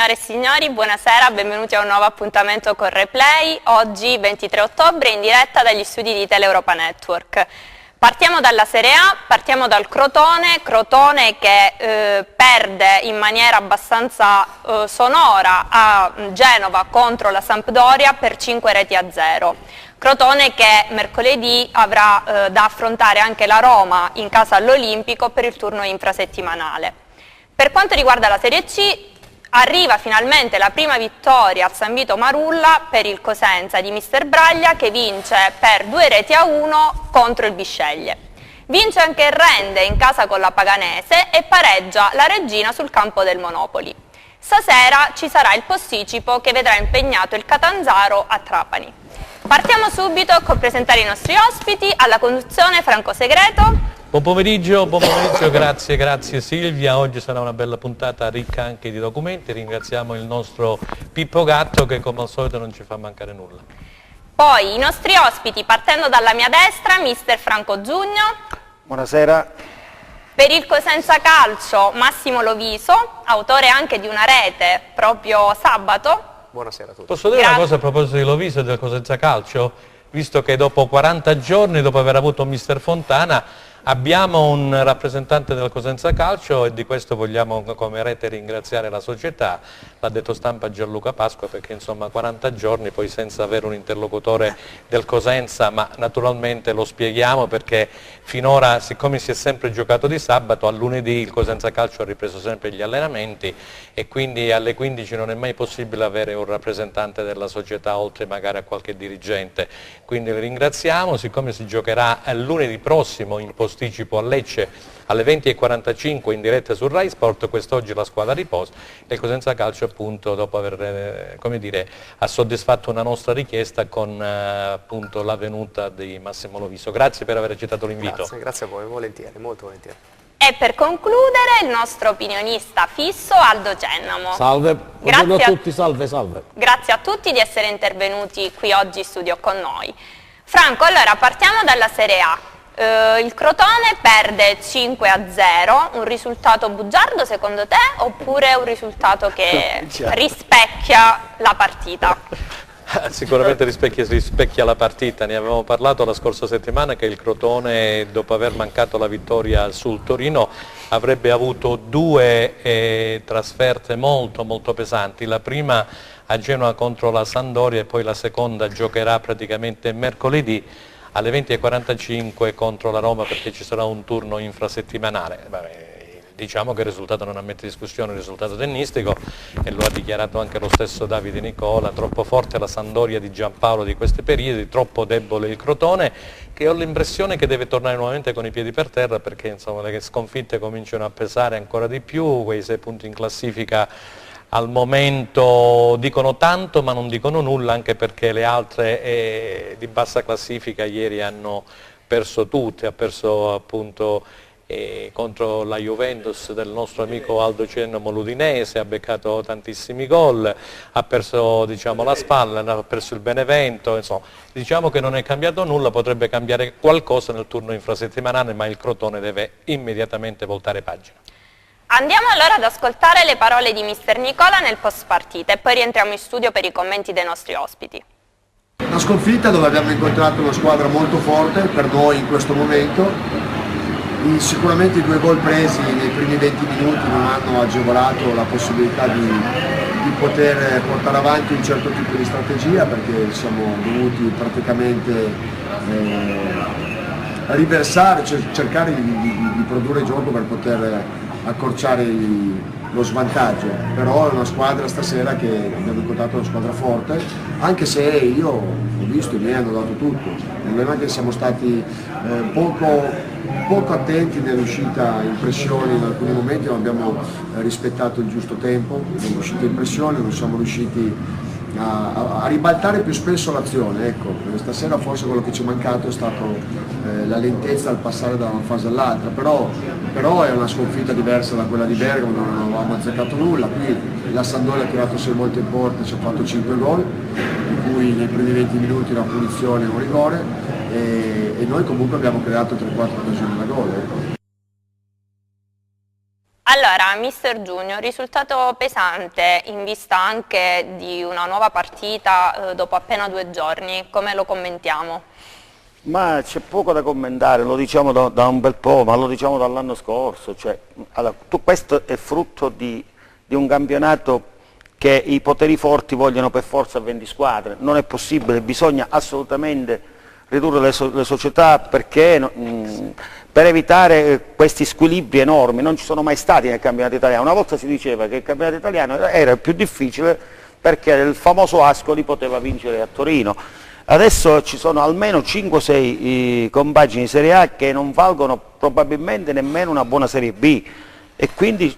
Signore e signori, buonasera, benvenuti a un nuovo appuntamento con Replay, oggi 23 ottobre in diretta dagli studi di Teleuropa Network. Partiamo dalla Serie A, partiamo dal Crotone che perde in maniera abbastanza sonora a Genova contro la Sampdoria per 5-0. Crotone che mercoledì avrà da affrontare anche la Roma in casa all'Olimpico per il turno infrasettimanale. Per quanto riguarda la Serie C, arriva finalmente la prima vittoria al San Vito Marulla per il Cosenza di mister Braglia, che vince per 2-1 contro il Bisceglie. Vince anche il Rende in casa con la Paganese e pareggia la Reggina sul campo del Monopoli. Stasera ci sarà il posticipo che vedrà impegnato il Catanzaro a Trapani. Partiamo subito con presentare i nostri ospiti. Alla conduzione Franco Segreto. Buon pomeriggio, grazie Silvia. Oggi sarà una bella puntata ricca anche di documenti. Ringraziamo il nostro Pippo Gatto che come al solito non ci fa mancare nulla. Poi i nostri ospiti, partendo dalla mia destra, mister Franco Giugno. Buonasera. Per il Cosenza Calcio Massimo Loviso, autore anche di una rete proprio sabato. Buonasera a tutti. Posso dire una cosa a proposito di Loviso e del Cosenza Calcio? Visto che dopo 40 giorni, dopo aver avuto mister Fontana, abbiamo un rappresentante del Cosenza Calcio e di questo vogliamo come rete ringraziare la società, l'ha detto stampa Gianluca Pasqua, perché insomma 40 giorni poi senza avere un interlocutore del Cosenza, ma naturalmente lo spieghiamo perché finora, siccome si è sempre giocato di sabato, a lunedì il Cosenza Calcio ha ripreso sempre gli allenamenti e quindi alle 15 non è mai possibile avere un rappresentante della società oltre magari a qualche dirigente, quindi le ringraziamo. Siccome si giocherà lunedì prossimo in posticipo a Lecce alle 20:45 in diretta su Rai Sport, quest'oggi la squadra riposa e il Cosenza Calcio appunto dopo aver ha soddisfatto una nostra richiesta con appunto la venuta di Massimo Loviso. Grazie per aver accettato l'invito. Grazie a voi, volentieri, molto volentieri. E per concludere il nostro opinionista fisso Aldo Cennamo. Salve, buongiorno a tutti, salve. Grazie a tutti di essere intervenuti qui oggi in studio con noi. Franco, allora partiamo dalla Serie A. Il Crotone perde 5-0, un risultato bugiardo secondo te oppure un risultato che rispecchia la partita? Sicuramente rispecchia la partita, ne avevamo parlato la scorsa settimana che il Crotone dopo aver mancato la vittoria sul Torino avrebbe avuto due trasferte molto pesanti, la prima a Genova contro la Sampdoria e poi la seconda giocherà praticamente mercoledì alle 20:45 contro la Roma perché ci sarà un turno infrasettimanale. Diciamo che il risultato non ammette discussione, il risultato tennistico, e lo ha dichiarato anche lo stesso Davide Nicola, troppo forte la Sampdoria di Giampaolo di questi periodi, troppo debole il Crotone, che ho l'impressione che deve tornare nuovamente con i piedi per terra perché insomma, le sconfitte cominciano a pesare ancora di più, quei 6 punti in classifica al momento dicono tanto ma non dicono nulla, anche perché le altre di bassa classifica ieri hanno perso tutte, ha perso appunto contro la Juventus del nostro amico Aldo Cennamo l'Udinese, ha beccato tantissimi gol, ha perso diciamo, la Spalla, ha perso il Benevento, insomma diciamo che non è cambiato nulla, potrebbe cambiare qualcosa nel turno infrasettimanale ma il Crotone deve immediatamente voltare pagina. Andiamo allora ad ascoltare le parole di mister Nicola nel post partita e poi rientriamo in studio per i commenti dei nostri ospiti. Una sconfitta dove abbiamo incontrato una squadra molto forte per noi in questo momento. Sicuramente i 2 gol presi nei primi 20 minuti non hanno agevolato la possibilità di poter portare avanti un certo tipo di strategia perché siamo dovuti praticamente riversare, cercare di produrre gioco per poter accorciare lo svantaggio, però è una squadra stasera che abbiamo incontrato, una squadra forte, anche se io ho visto i miei hanno dato tutto, il problema è che siamo stati poco attenti nell'uscita in pressione in alcuni momenti, non abbiamo rispettato il giusto tempo, siamo usciti in pressione, non siamo riusciti a ribaltare più spesso l'azione, ecco, stasera forse quello che ci è mancato è stato la lentezza al passare da una fase all'altra, però è una sconfitta diversa da quella di Bergamo, non avevamo azzeccato nulla, qui la Sampdoria ha tirato 6 volte in porta, ci ha fatto 5 gol, di cui nei primi 20 minuti una punizione e un rigore, e noi comunque abbiamo creato 3-4 occasioni da gol. Allora, Mister Junior, risultato pesante in vista anche di una nuova partita dopo appena 2 giorni, come lo commentiamo? Ma c'è poco da commentare, lo diciamo da un bel po', ma lo diciamo dall'anno scorso. Cioè, allora, questo è frutto di un campionato che i poteri forti vogliono per forza 20 squadre. Non è possibile, bisogna assolutamente ridurre le società perché... per evitare questi squilibri enormi. Non ci sono mai stati nel campionato italiano. Una volta si diceva che il campionato italiano era più difficile perché il famoso Ascoli poteva vincere a Torino. Adesso ci sono almeno 5-6 compagini di Serie A che non valgono probabilmente nemmeno una buona Serie B, e quindi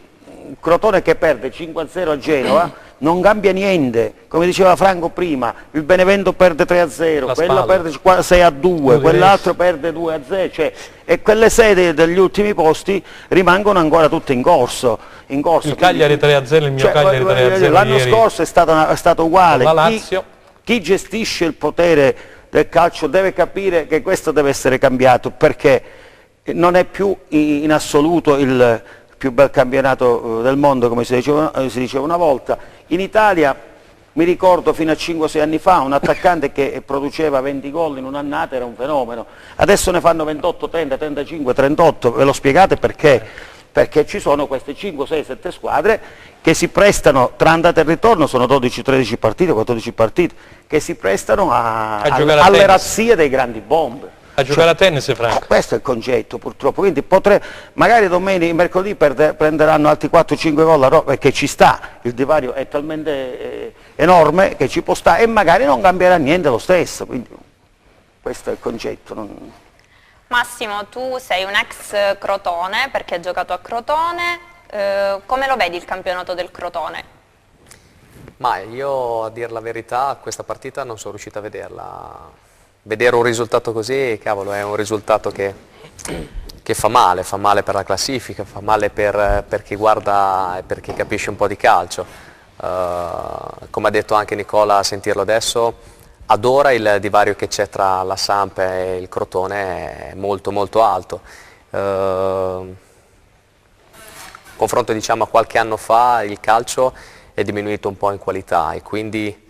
Crotone che perde 5-0 a Genova non cambia niente, come diceva Franco prima, il Benevento perde 3-0, quella perde 6-2, quell'altro perde 2-0, cioè, e quelle sedi degli ultimi posti rimangono ancora tutte in corso. Il Cagliari 3-0, il mio Cagliari 3-0 l'anno scorso è stato uguale. La Lazio. Chi gestisce il potere del calcio deve capire che questo deve essere cambiato, perché non è più in assoluto il più bel campionato del mondo, come si diceva una volta. In Italia, mi ricordo fino a 5-6 anni fa, un attaccante che produceva 20 gol in un'annata era un fenomeno. Adesso ne fanno 28, 30, 35, 38, ve lo spiegate perché? Perché ci sono queste 5, 6, 7 squadre che si prestano, tra andata e ritorno, sono 12, 13 partite, 14 partite, che si prestano alle razzie dei grandi bombe. A giocare a tennis, Franco. Questo è il concetto, purtroppo. Quindi magari domenica, mercoledì prenderanno altri 4-5 gol, perché ci sta, il divario è talmente enorme che ci può stare, e magari non cambierà niente lo stesso. Quindi questo è il concetto. Massimo, tu sei un ex Crotone, perché hai giocato a Crotone, come lo vedi il campionato del Crotone? Ma io, a dir la verità, questa partita non sono riuscito a vederla. Vedere un risultato così, cavolo, è un risultato che fa male per la classifica, fa male per chi guarda e per chi capisce un po' di calcio. Come ha detto anche Nicola a sentirlo adesso, ad ora il divario che c'è tra la Samp e il Crotone è molto molto alto. Confronto, diciamo, a qualche anno fa il calcio è diminuito un po' in qualità, e quindi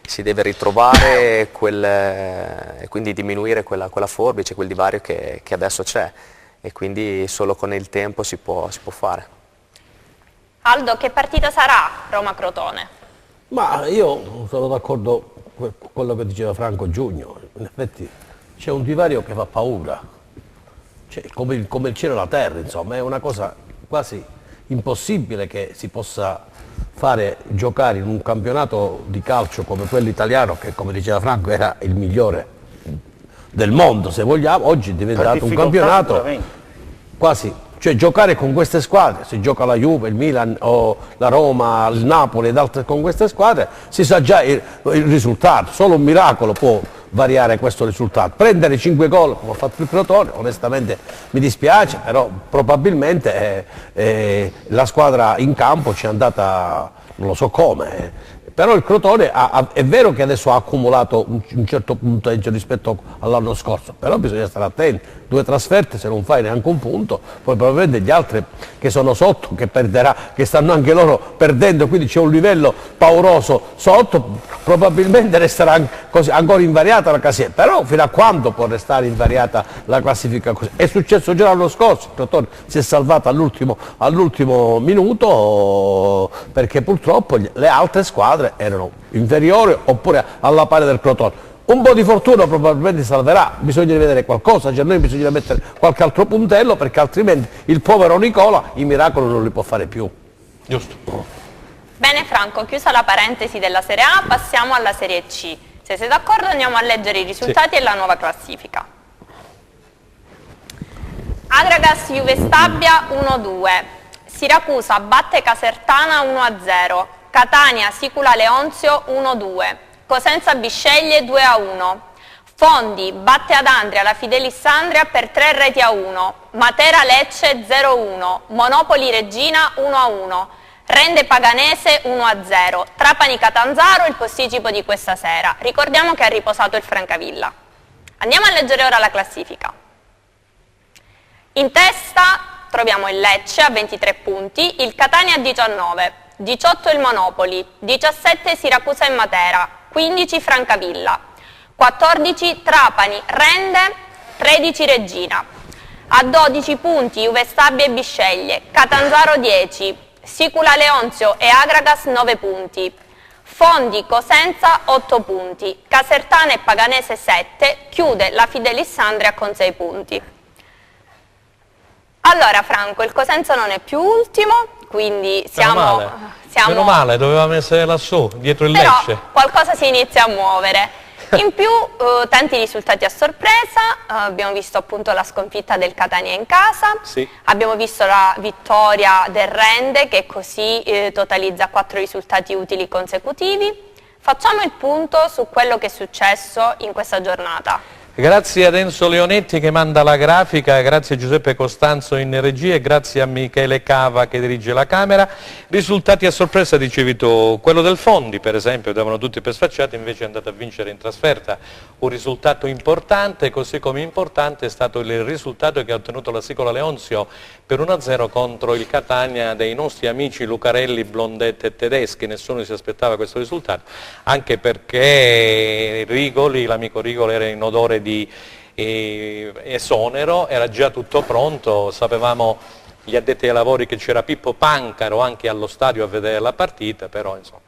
si deve ritrovare e quindi diminuire quella forbice, quel divario che adesso c'è, e quindi solo con il tempo si può fare. Aldo, che partita sarà Roma-Crotone? Ma io sono d'accordo con quello che diceva Franco Giugno. In effetti c'è un divario che fa paura, cioè, come il cielo e la terra, insomma, è una cosa quasi impossibile che si possa fare giocare in un campionato di calcio come quello italiano, che come diceva Franco era il migliore del mondo, se vogliamo. Oggi è diventato un campionato quasi, cioè giocare con queste squadre, si gioca la Juve, il Milan o la Roma, il Napoli ed altre con queste squadre, si sa già il risultato, solo un miracolo può variare questo risultato. Prendere 5 gol come ha fatto il Crotone, onestamente mi dispiace, però probabilmente la squadra in campo ci è andata, non lo so come. Però il Crotone è vero che adesso ha accumulato un certo punteggio rispetto all'anno scorso, però bisogna stare attenti, 2 trasferte, se non fai neanche un punto, poi probabilmente gli altri che sono sotto, che stanno anche loro perdendo, quindi c'è un livello pauroso sotto, probabilmente resterà ancora invariata la classifica. Però fino a quando può restare invariata la classifica così? È successo già l'anno scorso, il Crotone si è salvato all'ultimo minuto, perché purtroppo le altre squadre erano inferiori oppure alla pari del Crotone. Un po' di fortuna probabilmente salverà, bisogna vedere qualcosa, cioè noi bisogna mettere qualche altro puntello, perché altrimenti il povero Nicola i miracoli non li può fare più. Giusto. Bene Franco, chiusa la parentesi della Serie A, passiamo alla Serie C. Se sei d'accordo andiamo a leggere i risultati e la nuova classifica. Adragas Juve Stabia 1-2, Siracusa batte Casertana 1-0, Catania Sicula Leonzio 1-2, Cosenza Bisceglie 2-1, Fondi batte ad Andria la Fidelis Andria per 3-1, Matera Lecce 0-1, Monopoli Regina 1-1, Rende Paganese 1-0, Trapani Catanzaro il posticipo di questa sera. Ricordiamo che ha riposato il Francavilla. Andiamo a leggere ora la classifica. In testa troviamo il Lecce a 23 punti, il Catania a 19, 18 il Monopoli, 17 Siracusa e Matera, 15 Francavilla, 14 Trapani, Rende, 13 Reggina. A 12 punti Juve Stabia e Bisceglie, Catanzaro 10, Sicula Leonzio e Agragas 9 punti, Fondi Cosenza 8 punti, Casertana e Paganese 7, chiude la Fidelis Andria con 6 punti. Allora Franco, il Cosenza non è più ultimo, quindi Meno male, dovevamo essere lassù, dietro il però Lecce. qualcosa si inizia a muovere. In più tanti risultati a sorpresa, abbiamo visto appunto la sconfitta del Catania in casa, Sì. abbiamo visto la vittoria del Rende che così totalizza 4 risultati utili consecutivi. Facciamo il punto su quello che è successo in questa giornata. Grazie ad Enzo Leonetti che manda la grafica, grazie a Giuseppe Costanzo in regia e grazie a Michele Cava che dirige la Camera. Risultati a sorpresa, dicevi tu, quello del Fondi per esempio, davano tutti per sfacciati, invece è andato a vincere in trasferta, un risultato importante, così come importante è stato il risultato che ha ottenuto la Sicula Leonzio per 1-0 contro il Catania dei nostri amici Lucarelli, Blondet e Tedeschi. Nessuno si aspettava questo risultato, anche perché Rigoli, l'amico Rigoli, era in odore di esonero, era già tutto pronto, sapevamo gli addetti ai lavori che c'era Pippo Pancaro anche allo stadio a vedere la partita, però insomma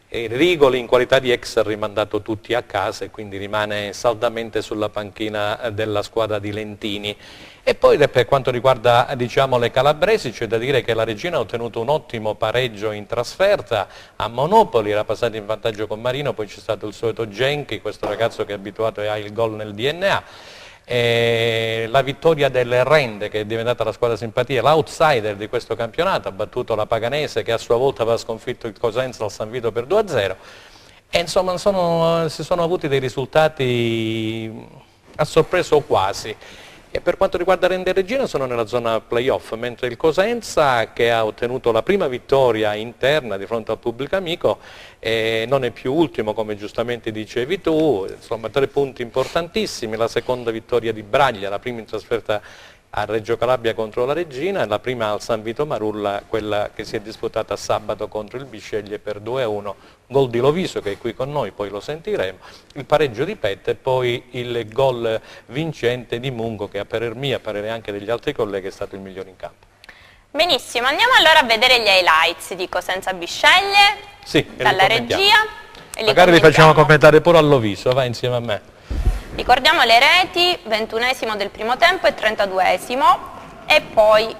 Rigoli in qualità di ex ha rimandato tutti a casa e quindi rimane saldamente sulla panchina della squadra di Lentini. E poi per quanto riguarda diciamo, le calabresi, c'è da dire che la Regina ha ottenuto un ottimo pareggio in trasferta a Monopoli, era passato in vantaggio con Marino, poi c'è stato il solito Genchi, questo ragazzo che è abituato e ha il gol nel DNA. La vittoria del Rende, che è diventata la squadra simpatia, l'outsider di questo campionato, ha battuto la Paganese che a sua volta aveva sconfitto il Cosenza al San Vito per 2-0 e insomma si sono avuti dei risultati a sorpresa o quasi. E per quanto riguarda Rende e Regina sono nella zona playoff, mentre il Cosenza, che ha ottenuto la prima vittoria interna di fronte al pubblico amico, non è più ultimo come giustamente dicevi tu, insomma 3 punti importantissimi, la seconda vittoria di Braglia, la prima in trasferta a Reggio Calabria contro la Regina e la prima al San Vito Marulla, quella che si è disputata sabato contro il Bisceglie per 2-1, gol di Loviso che è qui con noi, poi lo sentiremo, il pareggio di Petta e poi il gol vincente di Mungo che a parer mio, a parere anche degli altri colleghi, è stato il migliore in campo. Benissimo, andiamo allora a vedere gli highlights di Cosenza Bisceglie, sì, dalla regia. E magari li facciamo commentare pure a Loviso, vai insieme a me. Ricordiamo le reti, 21esimo del primo tempo e 32esimo e poi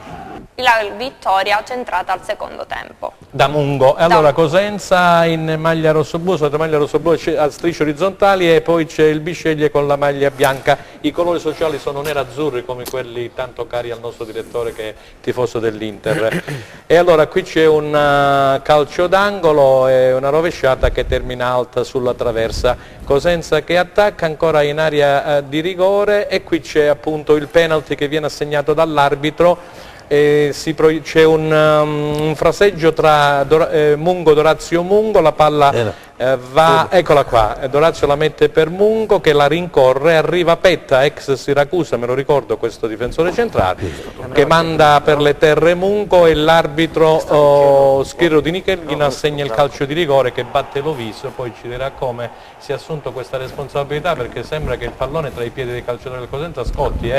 la vittoria centrata al secondo tempo. Da Mungo. E allora Cosenza in maglia rossoblu, sotto maglia rossoblu a strisce orizzontali e poi c'è il Bisceglie con la maglia bianca. I colori sociali sono nero-azzurri come quelli tanto cari al nostro direttore che è tifoso dell'Inter. E allora qui c'è un calcio d'angolo e una rovesciata che termina alta sulla traversa. Cosenza che attacca ancora in area di rigore e qui c'è appunto il penalty che viene assegnato dall'arbitro. C'è un fraseggio tra Dorazio Mungo, la palla va, eccola qua, Dorazio la mette per Mungo che la rincorre, arriva Petta, ex Siracusa, me lo ricordo questo difensore centrale, che manda per le terre Mungo e l'arbitro Schirro di Nichelghina assegna il calcio di rigore che batte Loviso, poi ci dirà come si è assunto questa responsabilità perché sembra che il pallone tra i piedi del calciatore del Cosenza scotti,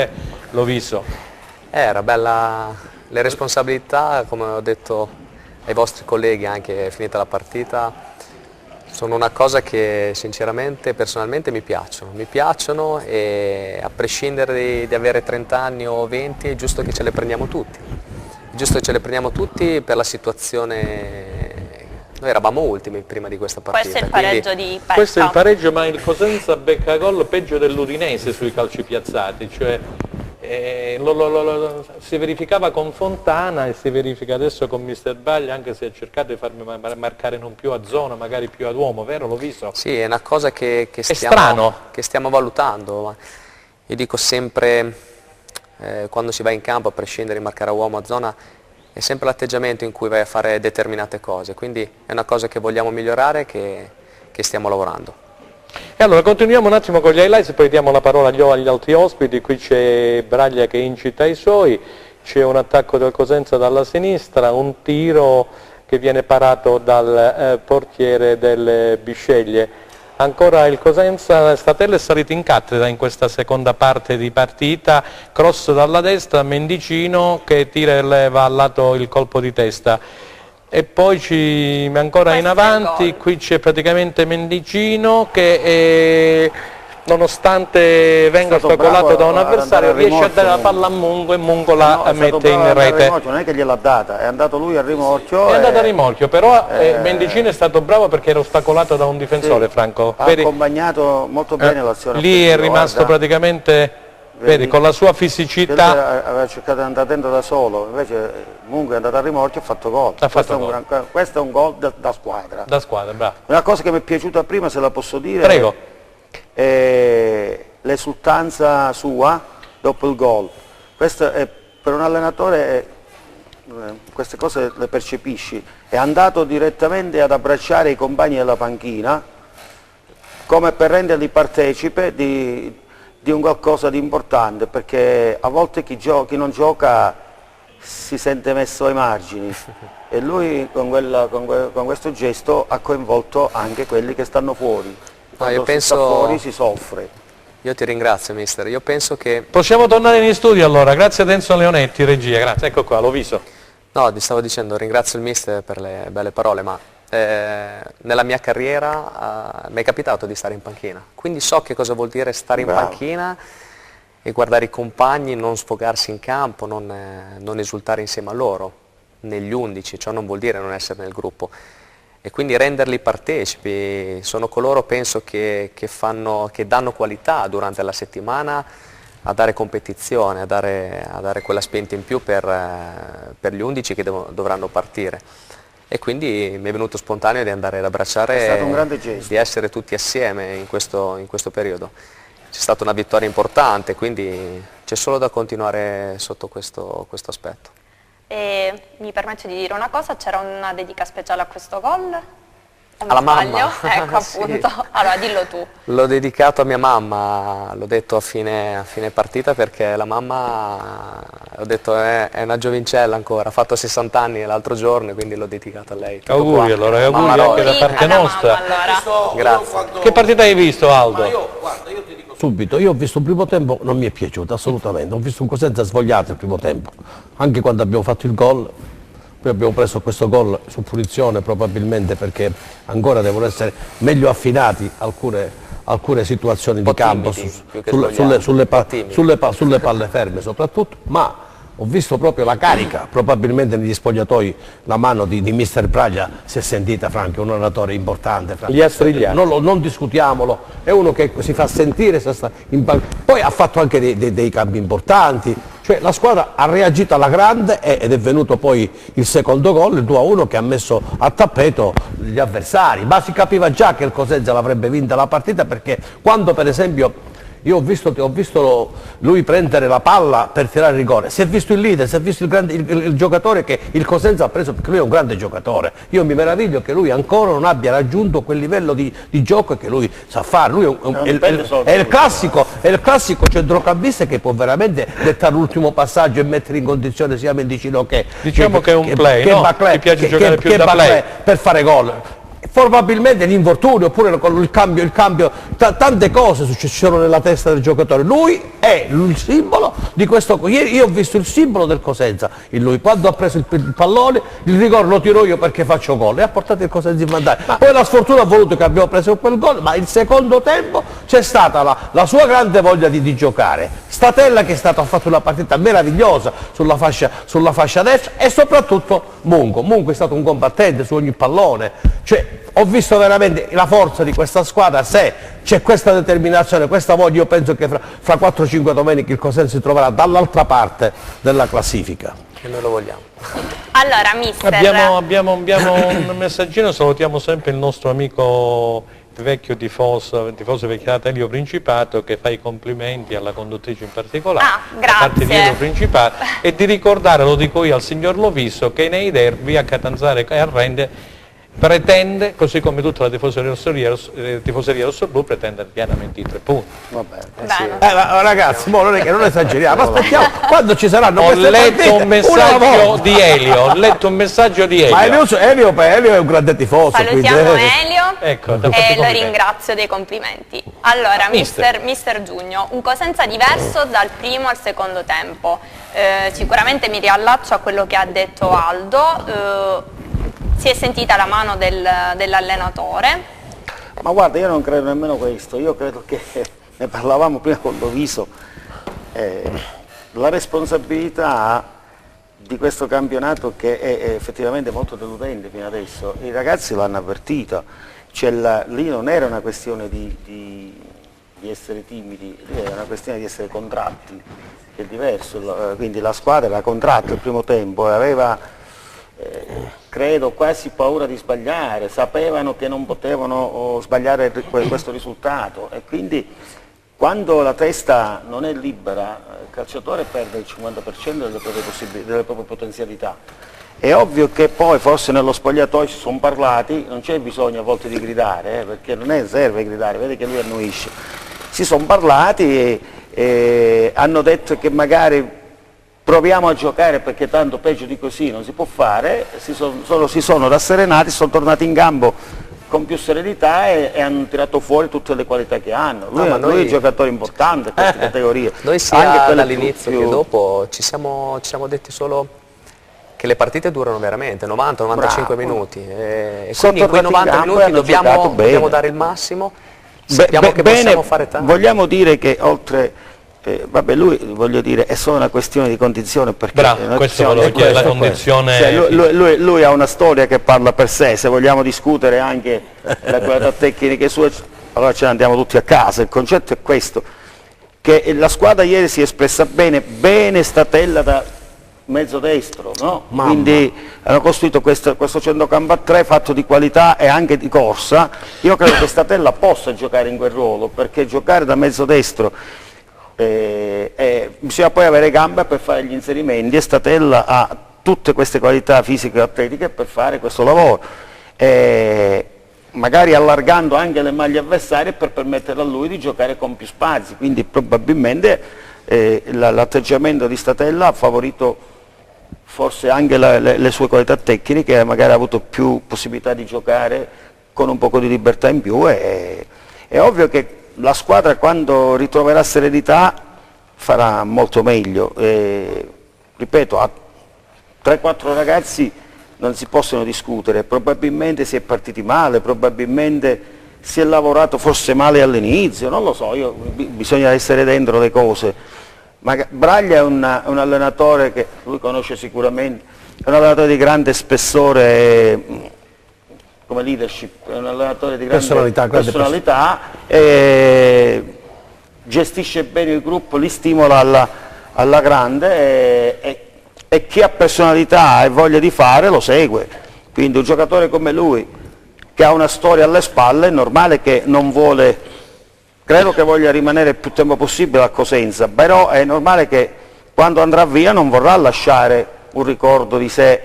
Loviso. Era bella le responsabilità, come ho detto ai vostri colleghi anche finita la partita, sono una cosa che sinceramente, personalmente mi piacciono e a prescindere di avere 30 anni o 20 è giusto che ce le prendiamo tutti, è giusto che ce le prendiamo tutti per la situazione, noi eravamo ultimi prima di questa partita. Questo è il pareggio di Petta. Questo è il pareggio, ma il Cosenza becca gol peggio dell'Udinese sui calci piazzati, cioè si verificava con Fontana e si verifica adesso con Mister Baglia, anche se ha cercato di farmi marcare non più a zona, magari più ad uomo, vero? L'ho visto? Sì, è una cosa che stiamo valutando, ma io dico sempre, quando si va in campo, a prescindere di marcare a uomo a zona, è sempre l'atteggiamento in cui vai a fare determinate cose, quindi è una cosa che vogliamo migliorare, che stiamo lavorando. E allora continuiamo un attimo con gli highlights e poi diamo la parola agli altri ospiti. Qui c'è Braglia che incita i suoi, c'è un attacco del Cosenza dalla sinistra, un tiro che viene parato dal portiere del Bisceglie. Ancora il Cosenza, Statello è salito in cattedra in questa seconda parte di partita, cross dalla destra, Mendicino che tira e leva al lato il colpo di testa. E poi ancora in avanti, qui c'è praticamente Mendicino che nonostante venga ostacolato da un avversario riesce a dare la palla a Mungo e Mungo la mette in rete. Non è che gliel'ha data, è andato lui a rimorchio. È andato a rimorchio, però Mendicino è stato bravo perché era ostacolato da un difensore, Franco. Ha accompagnato molto bene l'azione. Lì è rimasto praticamente, vedi, con la sua fisicità. Aveva cercato di andare dentro da solo, invece Mungo è andato a rimorchio e ha fatto gol. Questo è un gol da squadra. Da squadra, bravo. Una cosa che mi è piaciuta prima, se la posso dire. Prego. L'esultanza sua dopo il gol. Questo è, per un allenatore queste cose le percepisci. È andato direttamente ad abbracciare i compagni della panchina come per renderli partecipe di un qualcosa di importante, perché a volte chi non gioca si sente messo ai margini e lui con questo gesto ha coinvolto anche quelli che stanno fuori. Quando io penso... si sta fuori si soffre. Io ti ringrazio, mister. Io penso che... Possiamo tornare in studio allora, grazie a Denso Leonetti, regia, grazie, ecco qua, l'ho visto. No, ti stavo dicendo, ringrazio il mister per le belle parole, ma nella mia carriera mi è capitato di stare in panchina, quindi so che cosa vuol dire stare in panchina e guardare i compagni, non sfogarsi in campo, non esultare insieme a loro, negli 11, ciò non vuol dire non essere nel gruppo. E quindi renderli partecipi, sono coloro, penso, che danno qualità durante la settimana a dare competizione, a dare quella spinta in più per gli 11 che dovranno partire. E quindi mi è venuto spontaneo di andare ad abbracciare, è stato un grande gesto, di essere tutti assieme in questo periodo. C'è stata una vittoria importante, quindi c'è solo da continuare sotto questo aspetto. E mi permetto di dire una cosa, c'era una dedica speciale a questo gol? Alla mamma? Ecco, appunto. Sì. Allora dillo tu. L'ho dedicato a mia mamma, l'ho detto a fine partita, perché la mamma, ho detto, è una giovincella ancora, ha fatto 60 anni l'altro giorno, quindi l'ho dedicato a lei. Auguri allora, auguri anche da parte nostra. Allora. Grazie. Che partita hai visto, Aldo? Guarda, io ti dico subito, io ho visto il primo tempo, non mi è piaciuto assolutamente, ho visto un Cosenza svogliato il primo tempo, anche quando abbiamo fatto il gol. Poi abbiamo preso questo gol su punizione probabilmente perché ancora devono essere meglio affinati alcune situazioni di campo sulle palle ferme soprattutto, ma ho visto proprio la carica, probabilmente negli spogliatoi la mano di mister Praglia si è sentita, Franco, è un allenatore importante. Franco. Gli ha strigliato. Non discutiamolo, è uno che si fa sentire, poi ha fatto anche dei cambi importanti, cioè la squadra ha reagito alla grande ed è venuto poi il secondo gol, il 2-1 che ha messo a tappeto gli avversari, ma si capiva già che il Cosenza l'avrebbe vinta la partita, perché quando per esempio io ho visto lui prendere la palla per tirare il rigore, si è visto il leader, si è visto il giocatore che il Cosenza ha preso, perché lui è un grande giocatore. Io mi meraviglio che lui ancora non abbia raggiunto quel livello di gioco che lui sa fare. Lui è il classico centrocampista che può veramente dettare l'ultimo passaggio e mettere in condizione sia Mendicino che... Diciamo che è un play, no? Ti piace giocare più da play per fare gol. Probabilmente l'infortunio oppure con il cambio, tante cose succedono nella testa del giocatore. Lui è il simbolo di questo. Io ho visto il simbolo del Cosenza in lui, quando ha preso il pallone, il rigore lo tiro io perché faccio gol e ha portato il Cosenza in vantaggio. Poi la sfortuna ha voluto che abbiamo preso quel gol, ma il secondo tempo c'è stata la sua grande voglia di giocare. Statella che ha fatto una partita meravigliosa sulla fascia destra, e soprattutto Mungo è stato un combattente su ogni pallone. Cioè, ho visto veramente la forza di questa squadra, se c'è questa determinazione, questa voglia, io penso che fra 4-5 domeniche il Cosenza si troverà dall'altra parte della classifica. E noi lo vogliamo. Allora, mister... Abbiamo un messaggino, salutiamo sempre il nostro amico vecchio tifoso vecchiata Elio Principato, che fa i complimenti alla conduttrice in particolare, da parte di Elio Principato, e di ricordare, lo dico io, al signor Loviso che nei derby a Catanzaro e a Rende pretende, così come tutta la tifoseria rossoblù, pretende pienamente i 3 punti. Vabbè. Bene. Ma ragazzi, non esageriamo, aspettiamo quando ci saranno Ho queste letto partite, un messaggio di Elio, ho letto un messaggio di Ma Elio. Elio è un grande tifoso. Salutiamo quindi, Elio Ecco, e lo complimenti. ringrazio dei complimenti. Allora, Mister. mister Giugno, un Cosenza diverso dal primo al secondo tempo. Sicuramente mi riallaccio a quello che ha detto Aldo. Si è sentita la mano dell'allenatore. Ma guarda, io non credo nemmeno questo, io credo che, ne parlavamo prima con Loviso, la responsabilità di questo campionato che è effettivamente molto deludente fino adesso, i ragazzi l'hanno avvertita, lì non era una questione di essere timidi, lì era una questione di essere contratti, che è diverso, quindi la squadra era contratta il primo tempo e aveva credo quasi paura di sbagliare, sapevano che non potevano sbagliare questo risultato e quindi quando la testa non è libera il calciatore perde il 50% delle proprie potenzialità. È ovvio che poi forse nello spogliatoio si sono parlati, non c'è bisogno a volte di gridare, perché non serve gridare, vede che lui annuisce. Si sono parlati e hanno detto che magari proviamo a giocare perché tanto peggio di così non si può fare, si sono rasserenati, sono tornati in campo con più serenità e hanno tirato fuori tutte le qualità che hanno. Lui è un giocatore importante in queste categorie. Noi sia dall'inizio che dopo ci siamo detti solo che le partite durano veramente 90-95 minuti e quindi in quei 90 minuti dobbiamo dare il massimo, sappiamo che possiamo fare tanto. Vogliamo dire che oltre vabbè, lui voglio dire è solo una questione di condizione perché questo volevo chiedere, la condizione. Lui ha una storia che parla per sé, se vogliamo discutere anche la qualità tecnica sua allora ce ne andiamo tutti a casa. Il concetto è questo, che la squadra ieri si è espressa bene Statella da mezzo destro, no? Quindi hanno costruito questo centrocampo a 3 fatto di qualità e anche di corsa. Io credo che Statella possa giocare in quel ruolo perché giocare da mezzo destro bisogna poi avere gambe per fare gli inserimenti e Statella ha tutte queste qualità fisiche e atletiche per fare questo lavoro, magari allargando anche le maglie avversarie per permettere a lui di giocare con più spazi, quindi probabilmente l'atteggiamento di Statella ha favorito forse anche le sue qualità tecniche, magari ha avuto più possibilità di giocare con un poco di libertà in più è ovvio che la squadra quando ritroverà serenità farà molto meglio, ripeto, a 3-4 ragazzi non si possono discutere, probabilmente si è partiti male, probabilmente si è lavorato forse male all'inizio, non lo so, bisogna essere dentro le cose, ma Braglia è un allenatore che lui conosce sicuramente, è un allenatore di grande spessore come leadership, è un allenatore di grande personalità gestisce bene il gruppo, li stimola alla grande e chi ha personalità e voglia di fare lo segue, quindi un giocatore come lui che ha una storia alle spalle è normale che non vuole, credo che voglia rimanere il più tempo possibile a Cosenza, però è normale che quando andrà via non vorrà lasciare un ricordo di sé.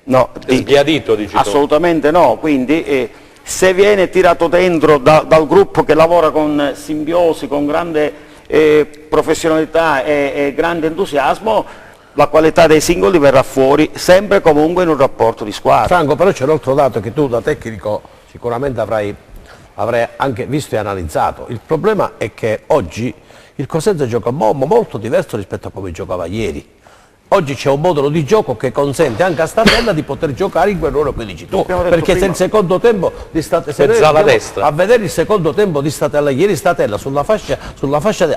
No, sbiadito, dici tu. Assolutamente no, quindi se viene tirato dentro dal gruppo che lavora con simbiosi, con grande professionalità e grande entusiasmo, la qualità dei singoli verrà fuori, sempre comunque in un rapporto di squadra. Franco, però c'è un altro dato che tu da tecnico sicuramente avrai anche visto e analizzato. Il problema è che oggi il Cosenza gioca molto diverso rispetto a come giocava ieri. Oggi c'è un modulo di gioco che consente anche a Statella di poter giocare in quel ruolo che dici tu, perché se il secondo tempo di Statella, a vedere il secondo tempo di Statella, ieri Statella sulla fascia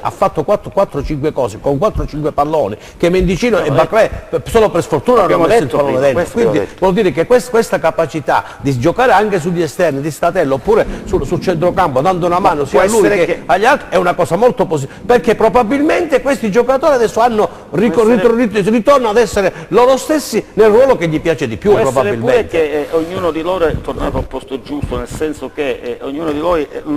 ha fatto 4-5 cose, con 4-5 palloni, che Mendicino e Baclé solo per sfortuna non hanno messo il pallone dentro, quindi vuol dire che questa capacità di giocare anche sugli esterni di Statella oppure sul centrocampo, dando una mano sia a lui che agli altri, è una cosa molto positiva, perché probabilmente questi giocatori adesso hanno ritornano ad essere loro stessi nel ruolo che gli piace di più. Può probabilmente essere pure che ognuno di loro è tornato al posto giusto, nel senso che ognuno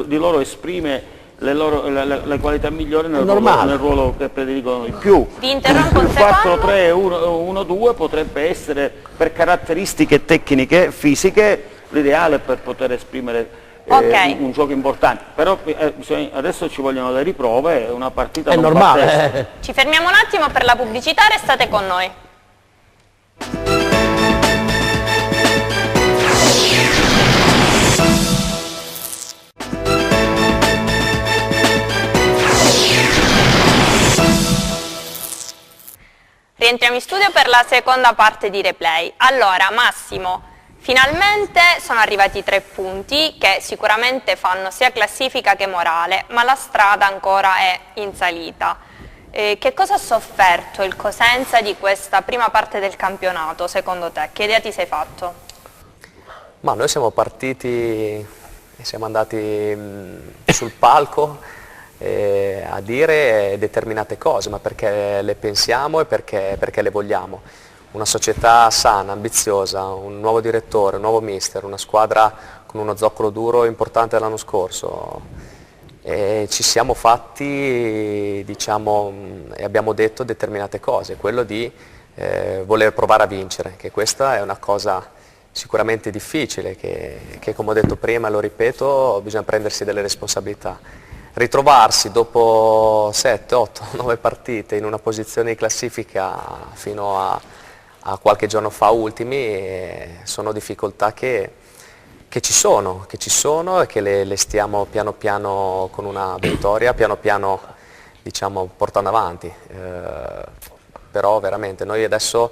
di loro esprime le qualità migliori nel ruolo che prediligono di più. Vi interrompo un secondo. 4-3-1-2 potrebbe essere per caratteristiche tecniche, fisiche, l'ideale per poter esprimere un gioco importante, però adesso ci vogliono le riprove, una partita È non normale. Ci fermiamo un attimo per la pubblicità, restate con noi. Rientriamo in studio per la seconda parte di Replay. Allora, Massimo, finalmente sono arrivati 3 punti che sicuramente fanno sia classifica che morale, ma la strada ancora è in salita. Che cosa ha sofferto il Cosenza di questa prima parte del campionato, secondo te? Che idea ti sei fatto? Ma noi siamo partiti e siamo andati sul palco a dire determinate cose, ma perché le pensiamo e perché le vogliamo. Una società sana, ambiziosa, un nuovo direttore, un nuovo mister, una squadra con uno zoccolo duro importante dell'anno scorso. E ci siamo fatti, diciamo, e abbiamo detto determinate cose, quello di voler provare a vincere, che questa è una cosa sicuramente difficile, che come ho detto prima e lo ripeto, bisogna prendersi delle responsabilità. Ritrovarsi dopo 7, 8, 9 partite in una posizione di classifica fino a qualche giorno fa ultimi sono difficoltà che ci sono e che le stiamo piano piano con una vittoria, piano piano diciamo portando avanti. Però veramente noi adesso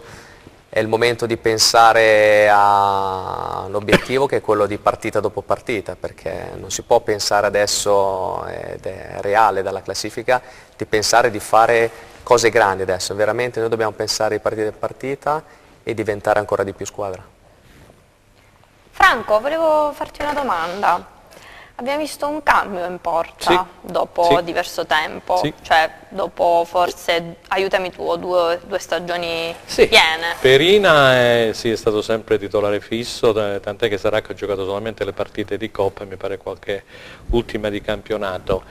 è il momento di pensare a un obiettivo che è quello di partita dopo partita, perché non si può pensare adesso, ed è reale dalla classifica, di pensare di fare cose grandi adesso. Veramente noi dobbiamo pensare di partita in partita e diventare ancora di più squadra. Franco, volevo farti una domanda. Abbiamo visto un cambio in porta dopo diverso tempo, cioè dopo forse, aiutami tu, due stagioni piene. Perina è stato sempre titolare fisso, tant'è che Saracco ha giocato solamente le partite di Coppa e mi pare qualche ultima di campionato.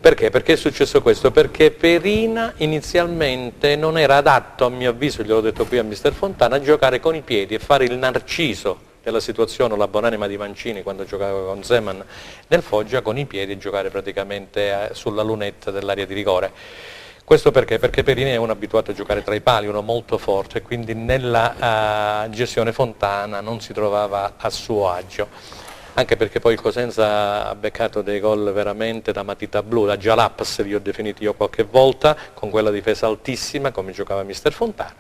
Perché? Perché è successo questo? Perché Perina inizialmente non era adatto, a mio avviso, gliel'ho detto qui a mister Fontana, a giocare con i piedi e fare il narciso della situazione, la buonanima di Mancini quando giocava con Zeman nel Foggia, con i piedi giocare praticamente sulla lunetta dell'area di rigore. Questo perché? Perché Perini è un abituato a giocare tra i pali, uno molto forte, quindi nella gestione Fontana non si trovava a suo agio. Anche perché poi il Cosenza ha beccato dei gol veramente da matita blu, da Jalaps li ho definiti io qualche volta, con quella difesa altissima come giocava mister Fontana.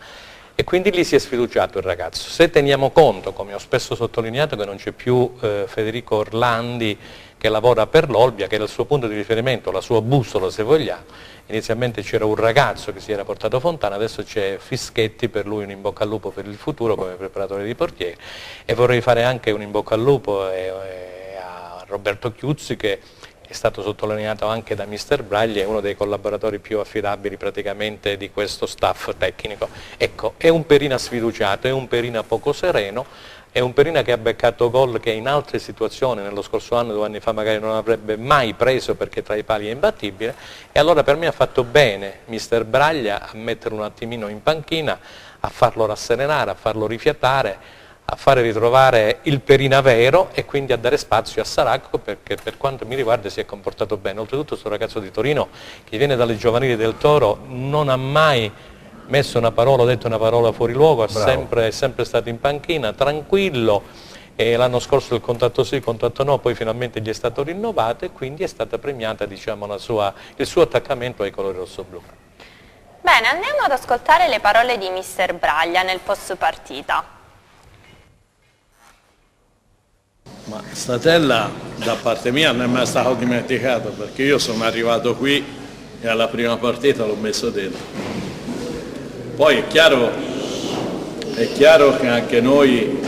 E quindi lì si è sfiduciato il ragazzo. Se teniamo conto, come ho spesso sottolineato, che non c'è più Federico Orlandi che lavora per l'Olbia, che era il suo punto di riferimento, la sua bussola se vogliamo, inizialmente c'era un ragazzo che si era portato Fontana, adesso c'è Fischetti, per lui un in bocca al lupo per il futuro come preparatore di portieri, e vorrei fare anche un in bocca al lupo a Roberto Chiuzzi, che è stato sottolineato anche da mister Braglia, è uno dei collaboratori più affidabili praticamente di questo staff tecnico. Ecco, è un Perina sfiduciato, è un Perina poco sereno, è un Perina che ha beccato gol che in altre situazioni, nello scorso anno, 2 anni fa, magari non avrebbe mai preso perché tra i pali è imbattibile, e allora per me ha fatto bene mister Braglia a mettere un attimino in panchina, a farlo rasserenare, a farlo rifiatare, a fare ritrovare il Perina vero e quindi a dare spazio a Saracco, perché per quanto mi riguarda si è comportato bene. Oltretutto questo ragazzo di Torino che viene dalle giovanili del Toro non ha mai messo una parola, detto una parola fuori luogo, è sempre stato in panchina, tranquillo, e l'anno scorso il contratto sì, il contratto no, poi finalmente gli è stato rinnovato e quindi è stata premiata, diciamo, il suo attaccamento ai colori rossoblù. Bene, andiamo ad ascoltare le parole di mister Braglia nel post partita. Ma Statella da parte mia non è mai stato dimenticato, perché io sono arrivato qui e alla prima partita l'ho messo dentro. Poi è chiaro che anche noi,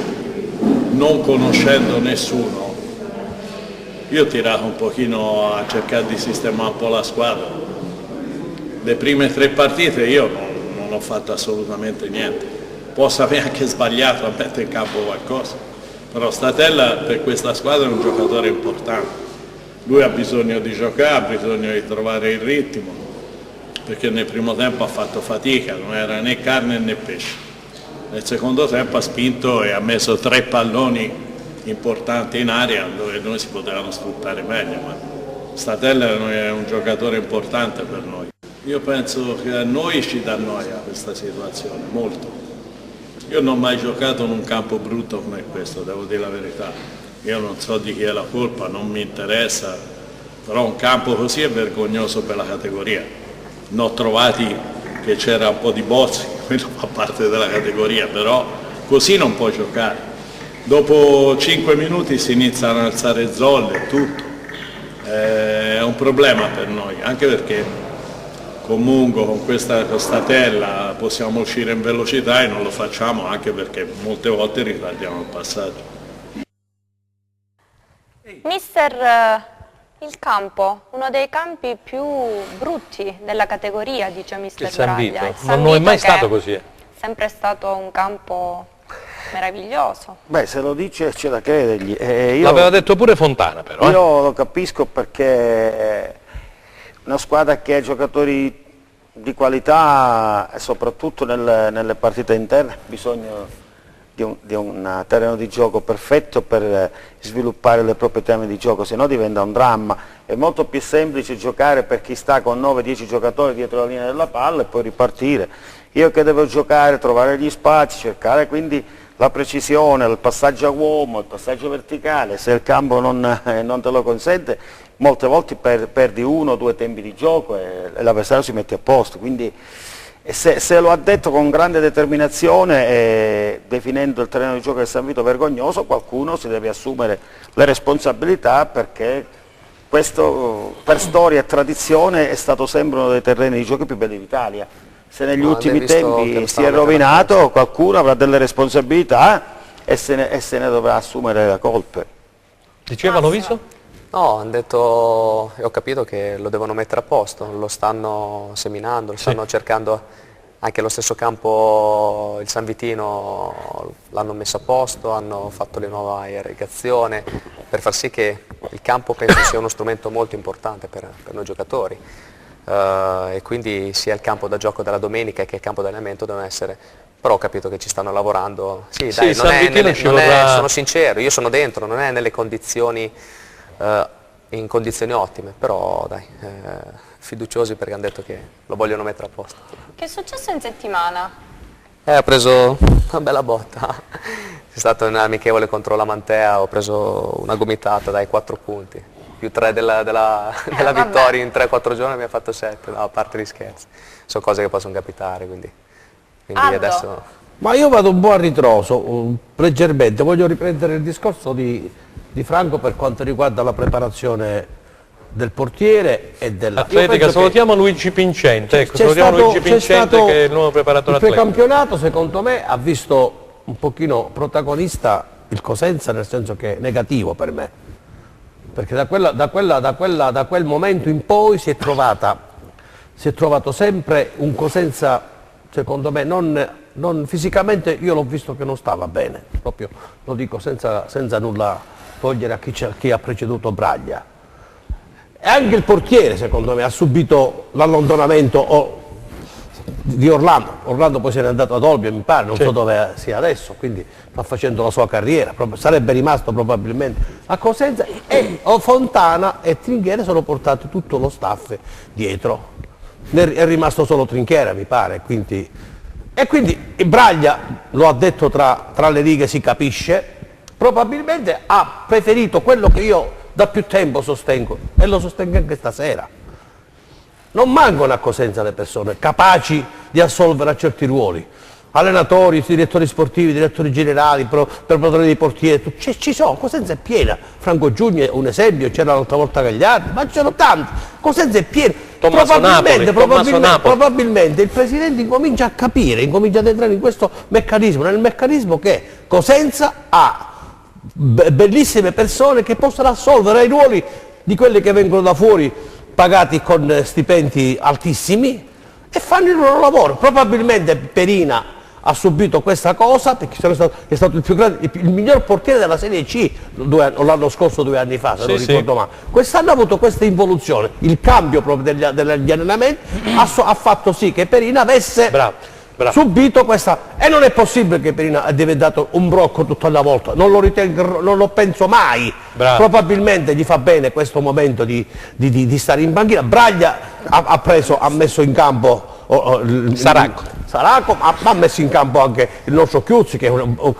non conoscendo nessuno, io ho tirato un pochino a cercare di sistemare un po' la squadra. Le prime 3 partite io non ho fatto assolutamente niente. Posso aver anche sbagliato a mettere in campo qualcosa. Però Statella per questa squadra è un giocatore importante, lui ha bisogno di giocare, ha bisogno di trovare il ritmo, perché nel primo tempo ha fatto fatica, non era né carne né pesce. Nel secondo tempo ha spinto e ha messo 3 palloni importanti in area dove noi si potevano sfruttare meglio, ma Statella è un giocatore importante per noi. Io penso che a noi ci dà noia questa situazione, molto. Io non ho mai giocato in un campo brutto come questo, devo dire la verità. Io non so di chi è la colpa, non mi interessa, però un campo così è vergognoso per la categoria. Ne ho trovati che c'era un po' di bozzi, quello fa parte della categoria, però così non puoi giocare. Dopo 5 minuti si iniziano ad alzare zolle, tutto. È un problema per noi, anche perché comunque con questa Statella possiamo uscire in velocità e non lo facciamo, anche perché molte volte ritardiamo il passaggio. Mister, il campo, uno dei campi più brutti della categoria, dice Mister Il San Braglia. Vito, Il San non è Vito mai che stato così. È sempre stato un campo meraviglioso. Beh, se lo dice c'è da credergli. L'aveva detto pure Fontana però. Io lo capisco perché una squadra che ha giocatori di qualità e soprattutto nelle partite interne ha bisogno di un terreno di gioco perfetto per sviluppare le proprie teme di gioco, se no diventa un dramma. È molto più semplice giocare per chi sta con 9-10 giocatori dietro la linea della palla e poi ripartire. Io che devo giocare, trovare gli spazi, cercare quindi la precisione, il passaggio a uomo, il passaggio verticale, se il campo non te lo consente, molte volte perdi 1 o 2 tempi di gioco e l'avversario si mette a posto. Quindi se lo ha detto con grande determinazione, definendo il terreno di gioco del San Vito vergognoso, qualcuno si deve assumere le responsabilità, perché questo per storia e tradizione è stato sempre uno dei terreni di gioco più belli d'Italia. Se negli ultimi tempi si è rovinato, qualcuno avrà delle responsabilità e se ne dovrà assumere le colpe. Dicevano Viso? No, hanno detto, e ho capito che lo devono mettere a posto, lo stanno seminando, lo stanno cercando, anche lo stesso campo, il San Vitino l'hanno messo a posto, hanno fatto le nuove irrigazione per far sì che il campo penso sia uno strumento molto importante per noi giocatori. E quindi sia il campo da gioco della domenica che il campo d'allenamento devono essere, però ho capito che ci stanno lavorando. Sì, dai, sono sincero, io sono dentro, non è nelle condizioni, in condizioni ottime, però dai, fiduciosi perché hanno detto che lo vogliono mettere a posto. Che è successo in settimana? Ho preso una bella botta, è stato un amichevole contro la Mantea, ho preso una gomitata dai 4 punti. Più 3 della vittoria in 3-4 giorni mi ha fatto 7, no, a parte gli scherzi. Sono cose che possono capitare, quindi adesso... Ma io vado un po' a ritroso, leggermente, voglio riprendere il discorso di Franco per quanto riguarda la preparazione del portiere e dell'atletica. Salutiamo Luigi Pincente, ecco, salutiamo Luigi Pincente che è il nuovo preparatore atletica. Il precampionato secondo me ha visto un pochino protagonista il Cosenza, nel senso che è negativo per me. Perché da quel momento in poi si è trovato sempre un Cosenza, secondo me, non fisicamente, io l'ho visto che non stava bene, proprio lo dico senza nulla togliere a chi ha preceduto Braglia. E anche il portiere, secondo me, ha subito l'allontanamento di Orlando poi se n'è andato ad Olbia, mi pare, non so dove sia adesso, quindi sta facendo la sua carriera, sarebbe rimasto probabilmente a Cosenza, e Fontana e Trinchiere sono portati tutto lo staff dietro, è rimasto solo Trinchiere mi pare, quindi Braglia, lo ha detto tra le righe, si capisce, probabilmente ha preferito quello che io da più tempo sostengo e lo sostengo anche stasera. Non mancano a Cosenza le persone capaci di assolvere a certi ruoli, allenatori, direttori sportivi, direttori generali, preparatori dei portieri, ci sono, Cosenza è piena, Franco Giugni è un esempio, c'era l'altra volta Gagliardi, ma c'erano tanti, Cosenza è piena, probabilmente il Presidente incomincia a capire, incomincia ad entrare in questo meccanismo, nel meccanismo che Cosenza ha bellissime persone che possono assolvere ai ruoli di quelli che vengono da fuori, pagati con stipendi altissimi e fanno il loro lavoro. Probabilmente Perina ha subito questa cosa perché è stato il miglior portiere della Serie C l'anno scorso, 2 anni fa, se non ricordo male. Quest'anno ha avuto questa involuzione, il cambio proprio degli allenamenti ha fatto sì che Perina avesse subito questa, e non è possibile che Perina è diventato un brocco tutta la volta, non lo ritengo, non lo penso mai. Probabilmente gli fa bene questo momento di stare in panchina. Braglia ha messo in campo Saracco, ha messo in campo anche il nostro Chiuzzi, che è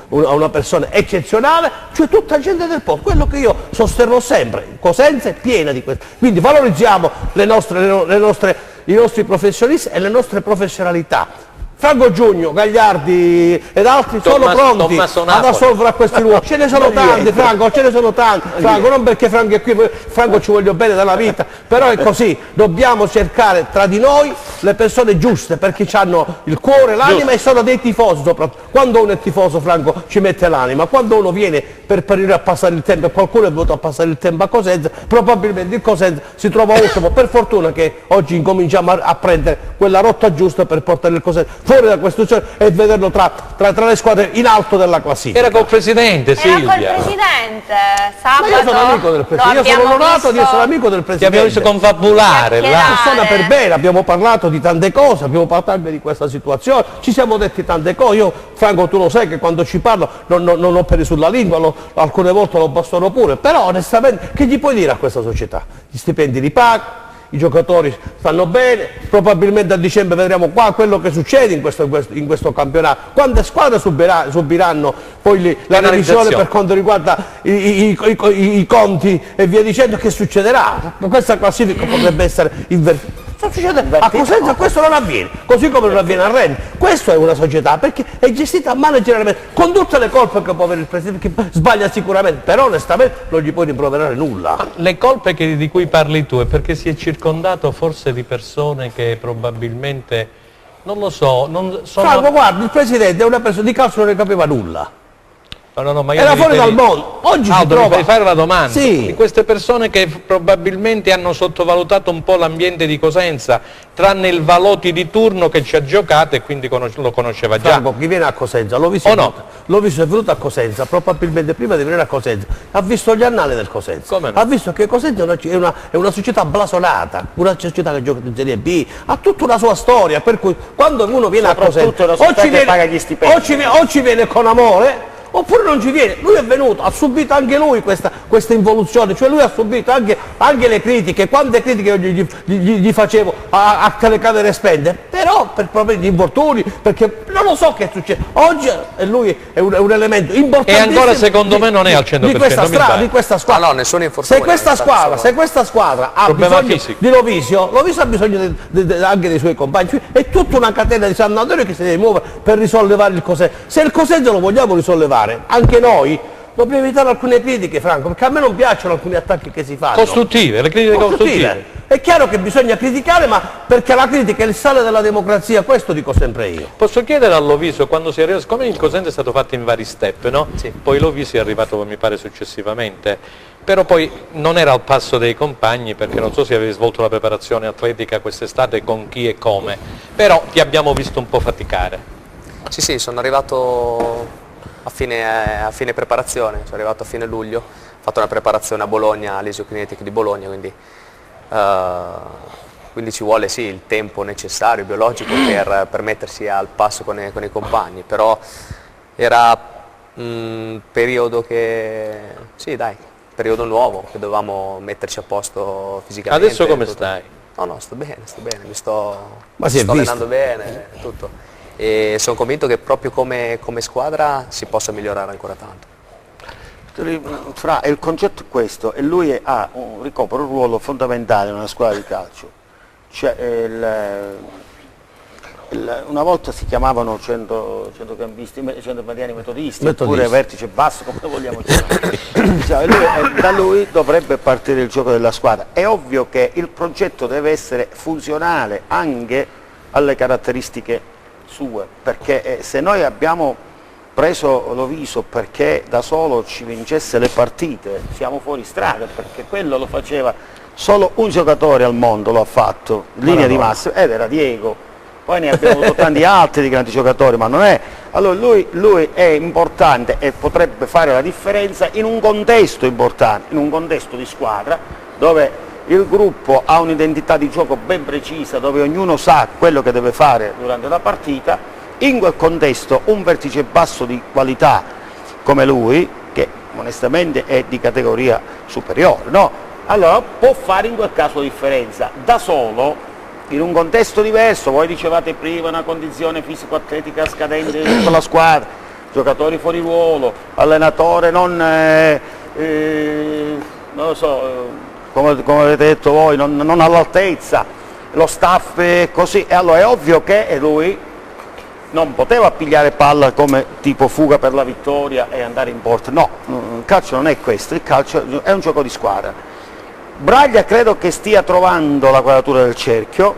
una persona eccezionale, cioè tutta gente del posto, quello che io sosterrò sempre. Cosenza è piena di questo, quindi valorizziamo i nostri professionisti e le nostre professionalità. Franco Giugno, Gagliardi ed altri sono pronti ad assolvere a questi ruoli. Ce ne sono tanti, Franco, ce ne sono tanti. Franco, non perché Franco è qui, Franco ci voglio bene dalla vita, però è così, dobbiamo cercare tra di noi le persone giuste, perché hanno il cuore, l'anima e sono dei tifosi soprattutto. Quando uno è tifoso, Franco, ci mette l'anima, quando uno viene per venire a passare il tempo e qualcuno è venuto a passare il tempo a Cosenza, probabilmente il Cosenza si trova ultimo. Per fortuna che oggi incominciamo a prendere quella rotta giusta per portare il Cosenza fuori da questo e vederlo tra le squadre in alto della classifica. Era col Presidente, Silvia. Era col Presidente, sabato. Ma io sono amico del Presidente, io sono onorato di essere amico del Presidente. Ti abbiamo visto confabulare là. Una persona per bene, abbiamo parlato di tante cose, abbiamo parlato anche di questa situazione, ci siamo detti tante cose. Io, Franco, tu lo sai che quando ci parlo non ho peli sulla lingua, alcune volte lo bastono pure, però onestamente che gli puoi dire a questa società? Gli stipendi li paghi, i giocatori stanno bene, probabilmente a dicembre vedremo qua quello che succede in questo campionato, quante squadre subiranno poi la revisione per quanto riguarda i conti e via dicendo, che succederà? Questa classifica potrebbe essere invertita. A Cosenza questo non avviene, così come non avviene a Rennes. Questa è una società perché è gestita managerialmente, con tutte le colpe che può avere il Presidente, che sbaglia sicuramente, però onestamente non gli puoi rimproverare nulla. Le colpe di cui parli tu è perché si è circondato forse di persone che probabilmente, non lo so, non sono... Franco, guarda, il Presidente è una persona, di calcio non ne capiva nulla. No, ma io era fuori dal mondo, oggi si trova... Devi fare una domanda, sì. Di queste persone che probabilmente hanno sottovalutato un po' l'ambiente di Cosenza, tranne il Valotti di turno che ci ha giocato e quindi lo conosceva già. Franco, chi viene a Cosenza, l'ho visto è venuto a Cosenza, probabilmente prima di venire a Cosenza, ha visto gli annali del Cosenza, Come no? Ha visto che Cosenza è una società blasonata, una società che gioca in Serie B, ha tutta una sua storia, per cui quando uno viene a Cosenza, o ci viene con amore, oppure non ci viene. Lui è venuto, ha subito anche lui questa involuzione, cioè lui ha subito anche le critiche, quante critiche io gli facevo a telecamere spente, però per problemi di infortuni, perché non lo so che succede. Oggi lui è un elemento importantissimo. E ancora secondo me non è al 100%. Di questa squadra. No, nessun infortunio. Se questa squadra ha bisogno di Lovisio ha bisogno anche dei suoi compagni. Cioè, è tutta una catena di San Antonio che si deve muovere per risollevare il Cosenza. Se il Cosenza lo vogliamo risollevare, anche noi dobbiamo evitare alcune critiche, Franco, perché a me non piacciono alcuni attacchi che si fanno. Costruttive, le critiche costruttive. È chiaro che bisogna criticare, ma perché la critica è il sale della democrazia, questo dico sempre io. Posso chiedere a Lovisio, quando si arriva, siccome il Cosenza è stato fatto in vari step, no? Sì. Poi Lovisio è arrivato, mi pare, successivamente, però poi non era al passo dei compagni, perché non so se avevi svolto la preparazione atletica quest'estate, con chi e come, però ti abbiamo visto un po' faticare. Sì, sono arrivato a fine preparazione, sono arrivato a fine luglio, ho fatto una preparazione a Bologna, all'Esio Kinetic di Bologna, quindi ci vuole sì il tempo necessario, biologico, per mettersi al passo con i compagni, però era un periodo periodo nuovo, che dovevamo metterci a posto fisicamente. Adesso come stai? No, sto bene, mi sto visto? allenando bene, tutto. E sono convinto che proprio come squadra si possa migliorare ancora tanto. Il concetto è questo, e lui ricopre un ruolo fondamentale in una squadra di calcio. Cioè, una volta si chiamavano centrocampisti, centromediani metodisti, oppure vertice basso, come lo vogliamo chiamare. Da lui dovrebbe partire il gioco della squadra. È ovvio che il progetto deve essere funzionale anche alle caratteristiche sue, perché se noi abbiamo preso Loviso perché da solo ci vincesse le partite, siamo fuori strada, perché quello lo faceva solo un giocatore al mondo, lo ha fatto, in linea di massima, ed era Diego. Poi ne abbiamo avuto tanti altri di grandi giocatori, ma non è. Allora lui è importante e potrebbe fare la differenza in un contesto importante, in un contesto di squadra, dove il gruppo ha un'identità di gioco ben precisa, dove ognuno sa quello che deve fare durante la partita, In quel contesto un vertice basso di qualità come lui, che onestamente è di categoria superiore, no? Allora può fare in quel caso differenza. Da solo, in un contesto diverso, voi dicevate prima una condizione fisico-atletica scadente per la squadra, giocatori fuori ruolo, allenatore non lo so, come avete detto voi, non all'altezza, lo staff è così, e allora è ovvio che lui non poteva pigliare palla come tipo fuga per la vittoria e andare in porta. No, il calcio non è questo, il calcio è un gioco di squadra. Braglia credo che stia trovando la quadratura del cerchio,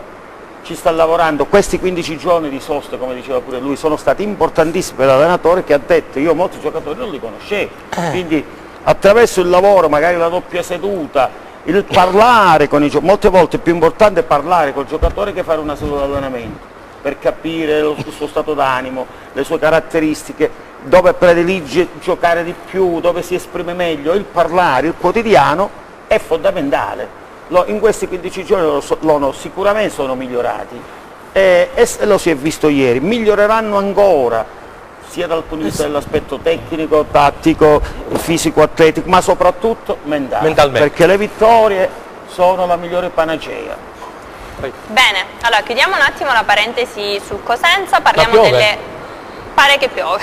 ci sta lavorando. Questi 15 giorni di sosta, come diceva pure lui, sono stati importantissimi per l'allenatore, che ha detto: io molti giocatori non li conoscevo, quindi attraverso il lavoro, magari la doppia seduta, il parlare con i giocatori, molte volte è più importante parlare col giocatore che fare una seduta di allenamento, per capire il suo stato d'animo, le sue caratteristiche, dove predilige giocare di più, dove si esprime meglio. Il parlare, il quotidiano è fondamentale. In questi 15 giorni sicuramente sono migliorati e lo si è visto ieri, miglioreranno ancora, sia dal punto di vista dell'aspetto tecnico, tattico, fisico-atletico, ma soprattutto mentalmente, perché le vittorie sono la migliore panacea. Bene, allora chiudiamo un attimo la parentesi sul Cosenza, parliamo delle... Pare che piove.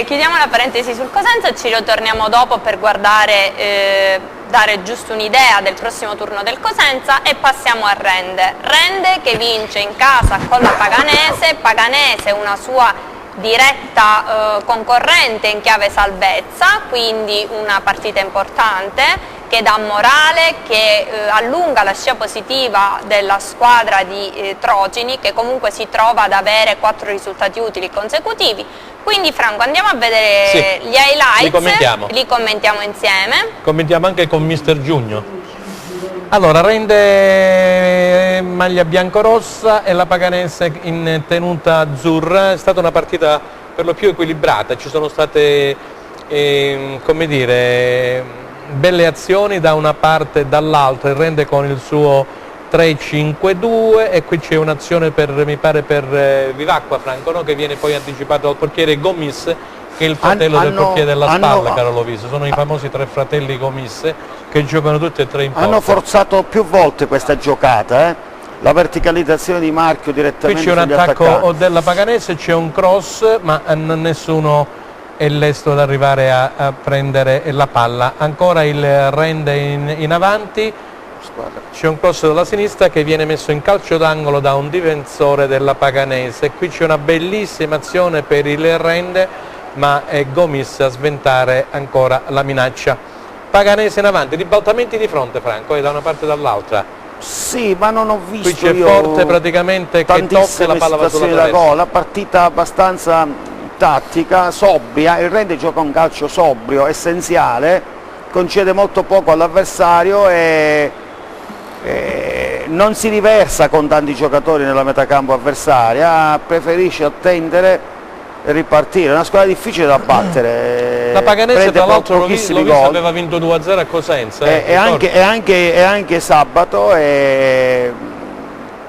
Chiudiamo la parentesi sul Cosenza e ci ritorniamo dopo per guardare, dare giusto un'idea del prossimo turno del Cosenza, e passiamo a Rende. Rende che vince in casa con la Paganese una sua diretta concorrente in chiave salvezza, quindi una partita importante che dà morale, che allunga la scia positiva della squadra di Trocini, che comunque si trova ad avere 4 risultati utili consecutivi. Quindi Franco, andiamo a vedere gli highlights, li commentiamo insieme. Commentiamo anche con Mister Giugno. Allora, Rende maglia biancorossa e la Paganese in tenuta azzurra. È stata una partita per lo più equilibrata, ci sono state, come dire, belle azioni da una parte e dall'altra. Il Rende con il suo 3-5-2 e qui c'è un'azione mi pare per Vivacqua, Franco, no? Che viene poi anticipato dal portiere Gomis, che è il fratello del portiere della Spalla, caro Loviso. Sono i famosi 3 fratelli Gomis che giocano tutti e 3 in porta. Hanno forzato più volte questa giocata, la verticalizzazione di Marchio direttamente. Qui c'è un attacco della Paganese, c'è un cross, ma nessuno è lesto ad arrivare a prendere la palla. Ancora il Rende in avanti, c'è un cross dalla sinistra che viene messo in calcio d'angolo da un difensore della Paganese. Qui c'è una bellissima azione per il Rende, ma è Gomis a sventare ancora la minaccia. Paganese in avanti, ribaltamenti di fronte, Franco, da una parte e dall'altra. Sì, ma non ho visto. Qui c'è Forte praticamente che tocca la palla va sulla traversa. La partita abbastanza tattica, sobria. Il Rende gioca un calcio sobrio, essenziale, concede molto poco all'avversario e non si riversa con tanti giocatori nella metacampo avversaria, preferisce attendere e ripartire. È una squadra difficile da battere. La Paganese tra l'altro aveva vinto 2-0 a Cosenza. E anche sabato.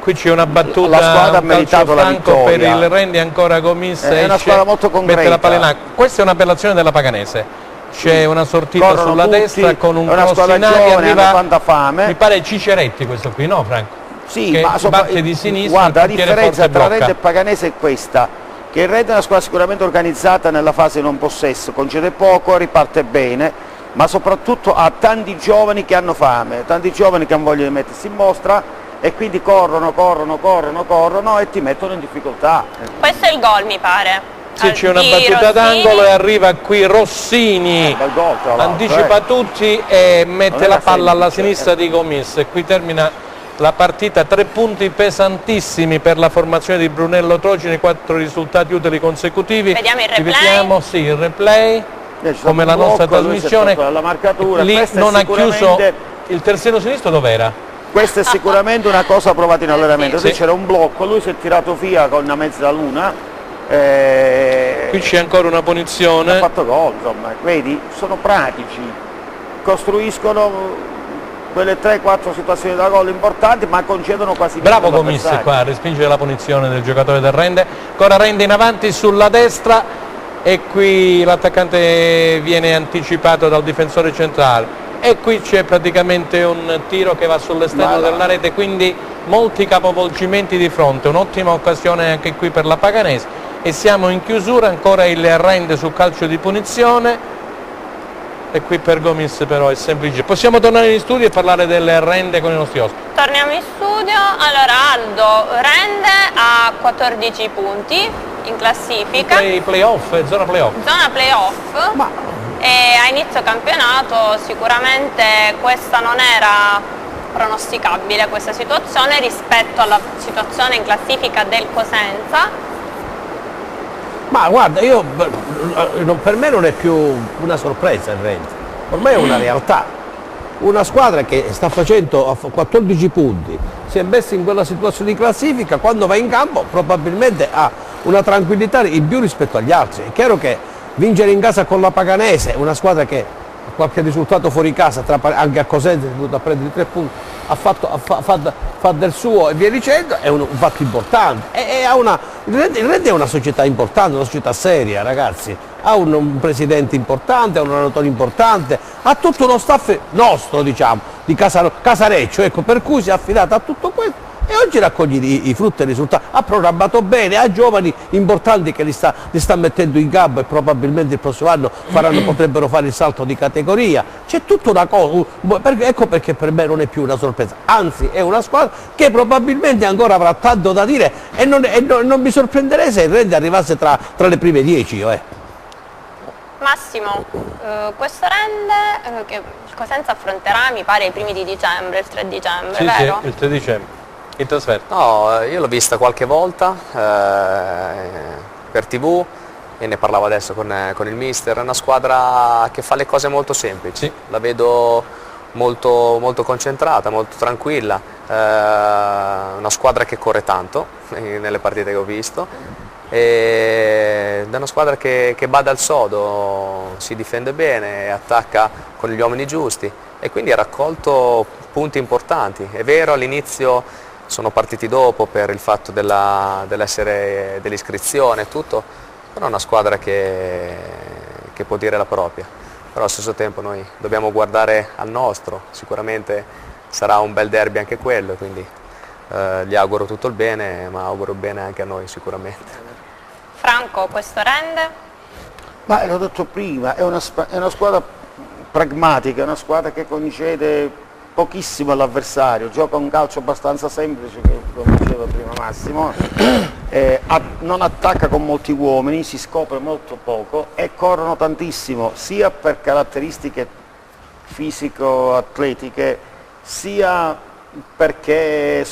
Qui c'è una battuta, la squadra ha meritato la vittoria. Per il Rende ancora Gomis, è una squadra molto concreta. Mette la palla in acqua. Questa è una bellazione della Paganese. C'è una sortita sulla destra con un cross in aria, arriva tanta fame. Mi pare Ciceretti questo qui, no Franco? Sì, che ma batte di sinistra. Guarda, la differenza tra Rende e Paganese è questa, che il Rende è una squadra sicuramente organizzata nella fase non possesso, concede poco, riparte bene, ma soprattutto ha tanti giovani che hanno fame, tanti giovani che hanno voglia di mettersi in mostra e quindi corrono e ti mettono in difficoltà. Questo è il gol, mi pare. Sì, c'è una battuta d'angolo e arriva qui Rossini, anticipa tutti e mette la palla alla sinistra di Gomis. E qui termina la partita, 3 punti pesantissimi per la formazione di Brunello Trocini, 4 risultati utili consecutivi. Vediamo il replay. Ripetiamo, sì, il replay, come la nostra trasmissione. Lì non ha chiuso il terzino sinistro, dov'era? Questa è sicuramente una cosa provata in allenamento. Sì. C'era un blocco, lui si è tirato via con una mezza luna. Qui c'è ancora una punizione. Ha fatto gol, insomma, vedi, sono pratici, costruiscono quelle 3-4 situazioni da gol importanti, ma concedono quasi Bravo Gomis qua a respingere la punizione del giocatore del Rende. Ancora Rende in avanti sulla destra e qui l'attaccante viene anticipato dal difensore centrale. E qui c'è praticamente un tiro che va sull'esterno della rete, quindi molti capovolgimenti di fronte, un'ottima occasione anche qui per la Paganese e siamo in chiusura, ancora il Rende su calcio di punizione e qui per Gomis però è semplice. Possiamo tornare in studio e parlare del Rende con i nostri ospiti. Torniamo in studio, allora Aldo, Rende a 14 punti in classifica. Playoff, zona playoff. Zona playoff. E a inizio campionato sicuramente questa non era pronosticabile, questa situazione rispetto alla situazione in classifica del Cosenza. Ma guarda, per me non è più una sorpresa il Renzi, ormai è una realtà. Una squadra che sta facendo 14 punti, si è messa in quella situazione di classifica, quando va in campo probabilmente ha una tranquillità in più rispetto agli altri. È chiaro che vincere in casa con la Paganese, una squadra che ha qualche risultato fuori casa, anche a Cosenza è venuta a prendere 3 punti, fa del suo e via dicendo, è un fatto importante. Il Rende è una società importante, una società seria, ragazzi. Ha un presidente importante, ha un allenatore importante, ha tutto uno staff nostro, diciamo, di Casareccio, ecco, per cui si è affidato a tutto questo. E oggi raccoglie i frutti e i risultati, ha programmato bene, ha giovani importanti che li sta mettendo in campo e probabilmente il prossimo anno potrebbero fare il salto di categoria. C'è tutta una cosa, ecco perché per me non è più una sorpresa, anzi è una squadra che probabilmente ancora avrà tanto da dire e non mi sorprenderei se il Rende arrivasse tra le prime 10. Massimo, questo Rende che il Cosenza affronterà mi pare i primi di dicembre, il 3 dicembre, sì, vero? Sì, il 3 dicembre. In trasferta? No, io l'ho vista qualche volta per TV e ne parlavo adesso con il mister. È una squadra che fa le cose molto semplici, sì. La vedo molto, molto concentrata, molto tranquilla, una squadra che corre tanto nelle partite che ho visto, ed è una squadra che bada al sodo, si difende bene, attacca con gli uomini giusti e quindi ha raccolto punti importanti. È vero, all'inizio sono partiti dopo per il fatto dell'iscrizione e tutto, però è una squadra che può dire la propria. Però allo stesso tempo noi dobbiamo guardare al nostro, sicuramente sarà un bel derby anche quello, quindi gli auguro tutto il bene, ma auguro bene anche a noi sicuramente. Franco, questo Rende? Ma l'ho detto prima, è una squadra pragmatica, è una squadra che concede pochissimo all'avversario, gioca un calcio abbastanza semplice, come diceva prima Massimo, non attacca con molti uomini, si scopre molto poco e corrono tantissimo, sia per caratteristiche fisico-atletiche, sia perché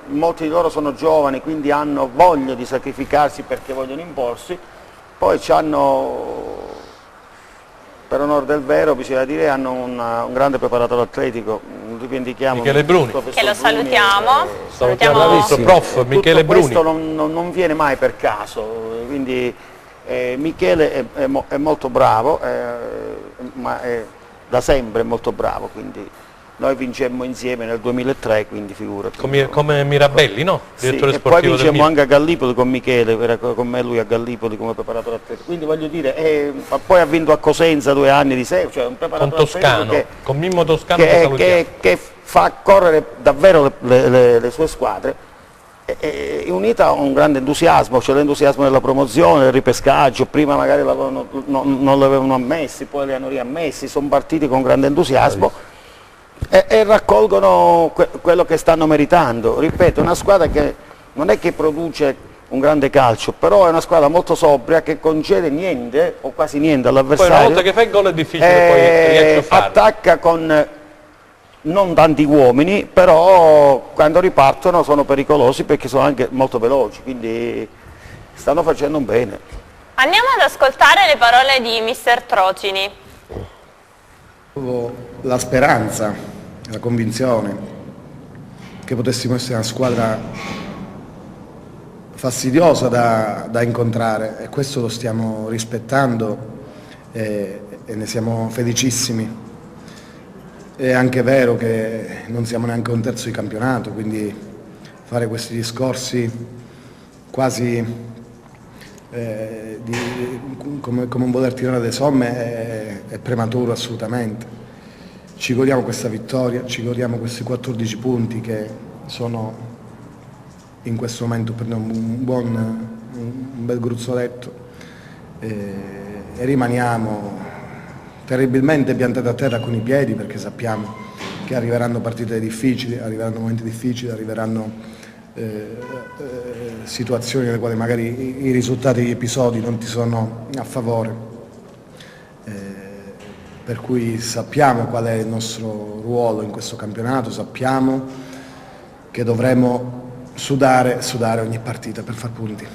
molti di loro sono giovani, quindi hanno voglia di sacrificarsi perché vogliono imporsi, poi per onore del vero bisogna dire hanno un grande preparatore atletico, rivendichiamo Michele Bruni, che lo salutiamo. Salutiamo il nostro prof Michele Bruni. Questo non viene mai per caso, quindi Michele è molto bravo, ma da sempre è molto bravo, quindi noi vincemmo insieme nel 2003, quindi figurati. Come Mirabelli, no? Direttore sì, e sportivo poi vincemmo anche a Gallipoli con Michele, era con me lui a Gallipoli come preparatore atletico. Quindi voglio dire, poi ha vinto a Cosenza 2 anni di seguito, cioè un preparatore con Toscano, con Mimmo Toscano che fa correre davvero le sue squadre, unita a un grande entusiasmo, cioè l'entusiasmo della promozione, del ripescaggio, prima magari non l'avevano ammessi, poi li hanno riammessi, sono partiti con grande entusiasmo. E raccolgono quello che stanno meritando. Ripeto, è una squadra che non è che produce un grande calcio, però è una squadra molto sobria che concede niente o quasi niente all'avversario. Poi una volta che fa il gol è difficile poi riacciuffare. Attacca con non tanti uomini, però quando ripartono sono pericolosi perché sono anche molto veloci, quindi stanno facendo un bene. Andiamo ad ascoltare le parole di mister Trocini. La speranza, la convinzione che potessimo essere una squadra fastidiosa da incontrare e questo lo stiamo rispettando e ne siamo felicissimi. è anche vero che non siamo neanche un terzo di campionato, quindi fare questi discorsi quasi come un voler tirare le somme è prematuro assolutamente. Ci godiamo questa vittoria, ci godiamo questi 14 punti che sono in questo momento per noi un bel gruzzoletto e rimaniamo terribilmente piantati a terra con i piedi, perché sappiamo che arriveranno partite difficili, arriveranno momenti difficili, arriveranno situazioni nelle quali magari i risultati degli episodi non ti sono a favore, per cui sappiamo qual è il nostro ruolo in questo campionato, sappiamo che dovremo sudare ogni partita per far punti.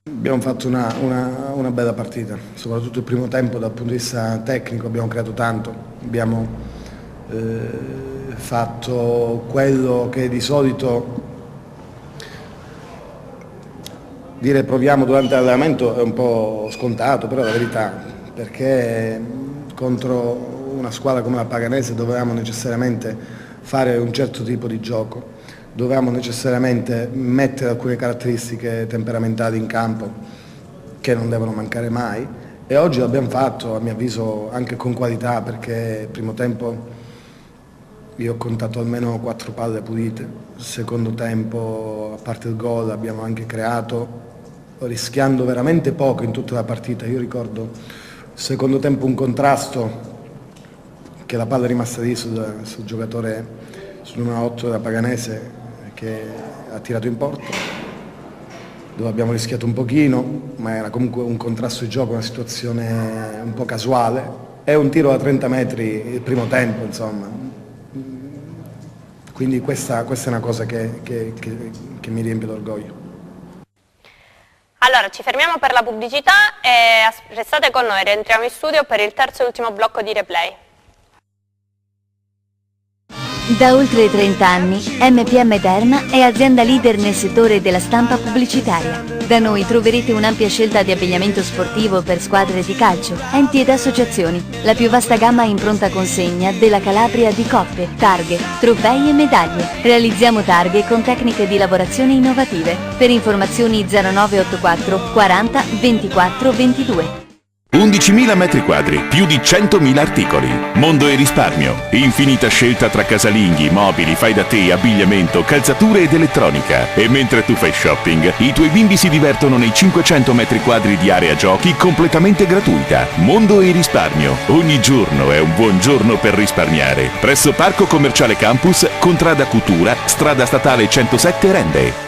Abbiamo fatto una bella partita, soprattutto il primo tempo dal punto di vista tecnico abbiamo creato tanto, abbiamo fatto quello che di solito dire proviamo durante l'allenamento è un po' scontato, però è la verità, perché contro una squadra come la Paganese dovevamo necessariamente fare un certo tipo di gioco. Dovevamo necessariamente mettere alcune caratteristiche temperamentali in campo che non devono mancare mai e oggi l'abbiamo fatto, a mio avviso, anche con qualità, perché il primo tempo io ho contato almeno 4 palle pulite, il secondo tempo, a parte il gol, abbiamo anche creato, rischiando veramente poco in tutta la partita. Io ricordo il secondo tempo un contrasto che la palla è rimasta lì sul giocatore, sul numero 8 della Paganese, che ha tirato in porto, dove abbiamo rischiato un pochino, ma era comunque un contrasto di gioco, una situazione un po' casuale, e un tiro da 30 metri il primo tempo, insomma. Quindi questa è una cosa che mi riempie d'orgoglio. Allora, ci fermiamo per la pubblicità e restate con noi, rientriamo in studio per il terzo e ultimo blocco di replay. Da oltre 30 anni MPM Terna è azienda leader nel settore della stampa pubblicitaria. Da noi troverete un'ampia scelta di abbigliamento sportivo per squadre di calcio, enti ed associazioni, la più vasta gamma in pronta consegna della Calabria di coppe, targhe, trofei e medaglie. Realizziamo targhe con tecniche di lavorazione innovative. Per informazioni 0984 40 24 22. 11.000 metri quadri, più di 100.000 articoli. Mondo e risparmio. Infinita scelta tra casalinghi, mobili, fai da te, abbigliamento, calzature ed elettronica. E mentre tu fai shopping, i tuoi bimbi si divertono nei 500 metri quadri di area giochi completamente gratuita. Mondo e risparmio. Ogni giorno è un buon giorno per risparmiare. Presso Parco Commerciale Campus, Contrada Cutura, strada statale 107 Rende.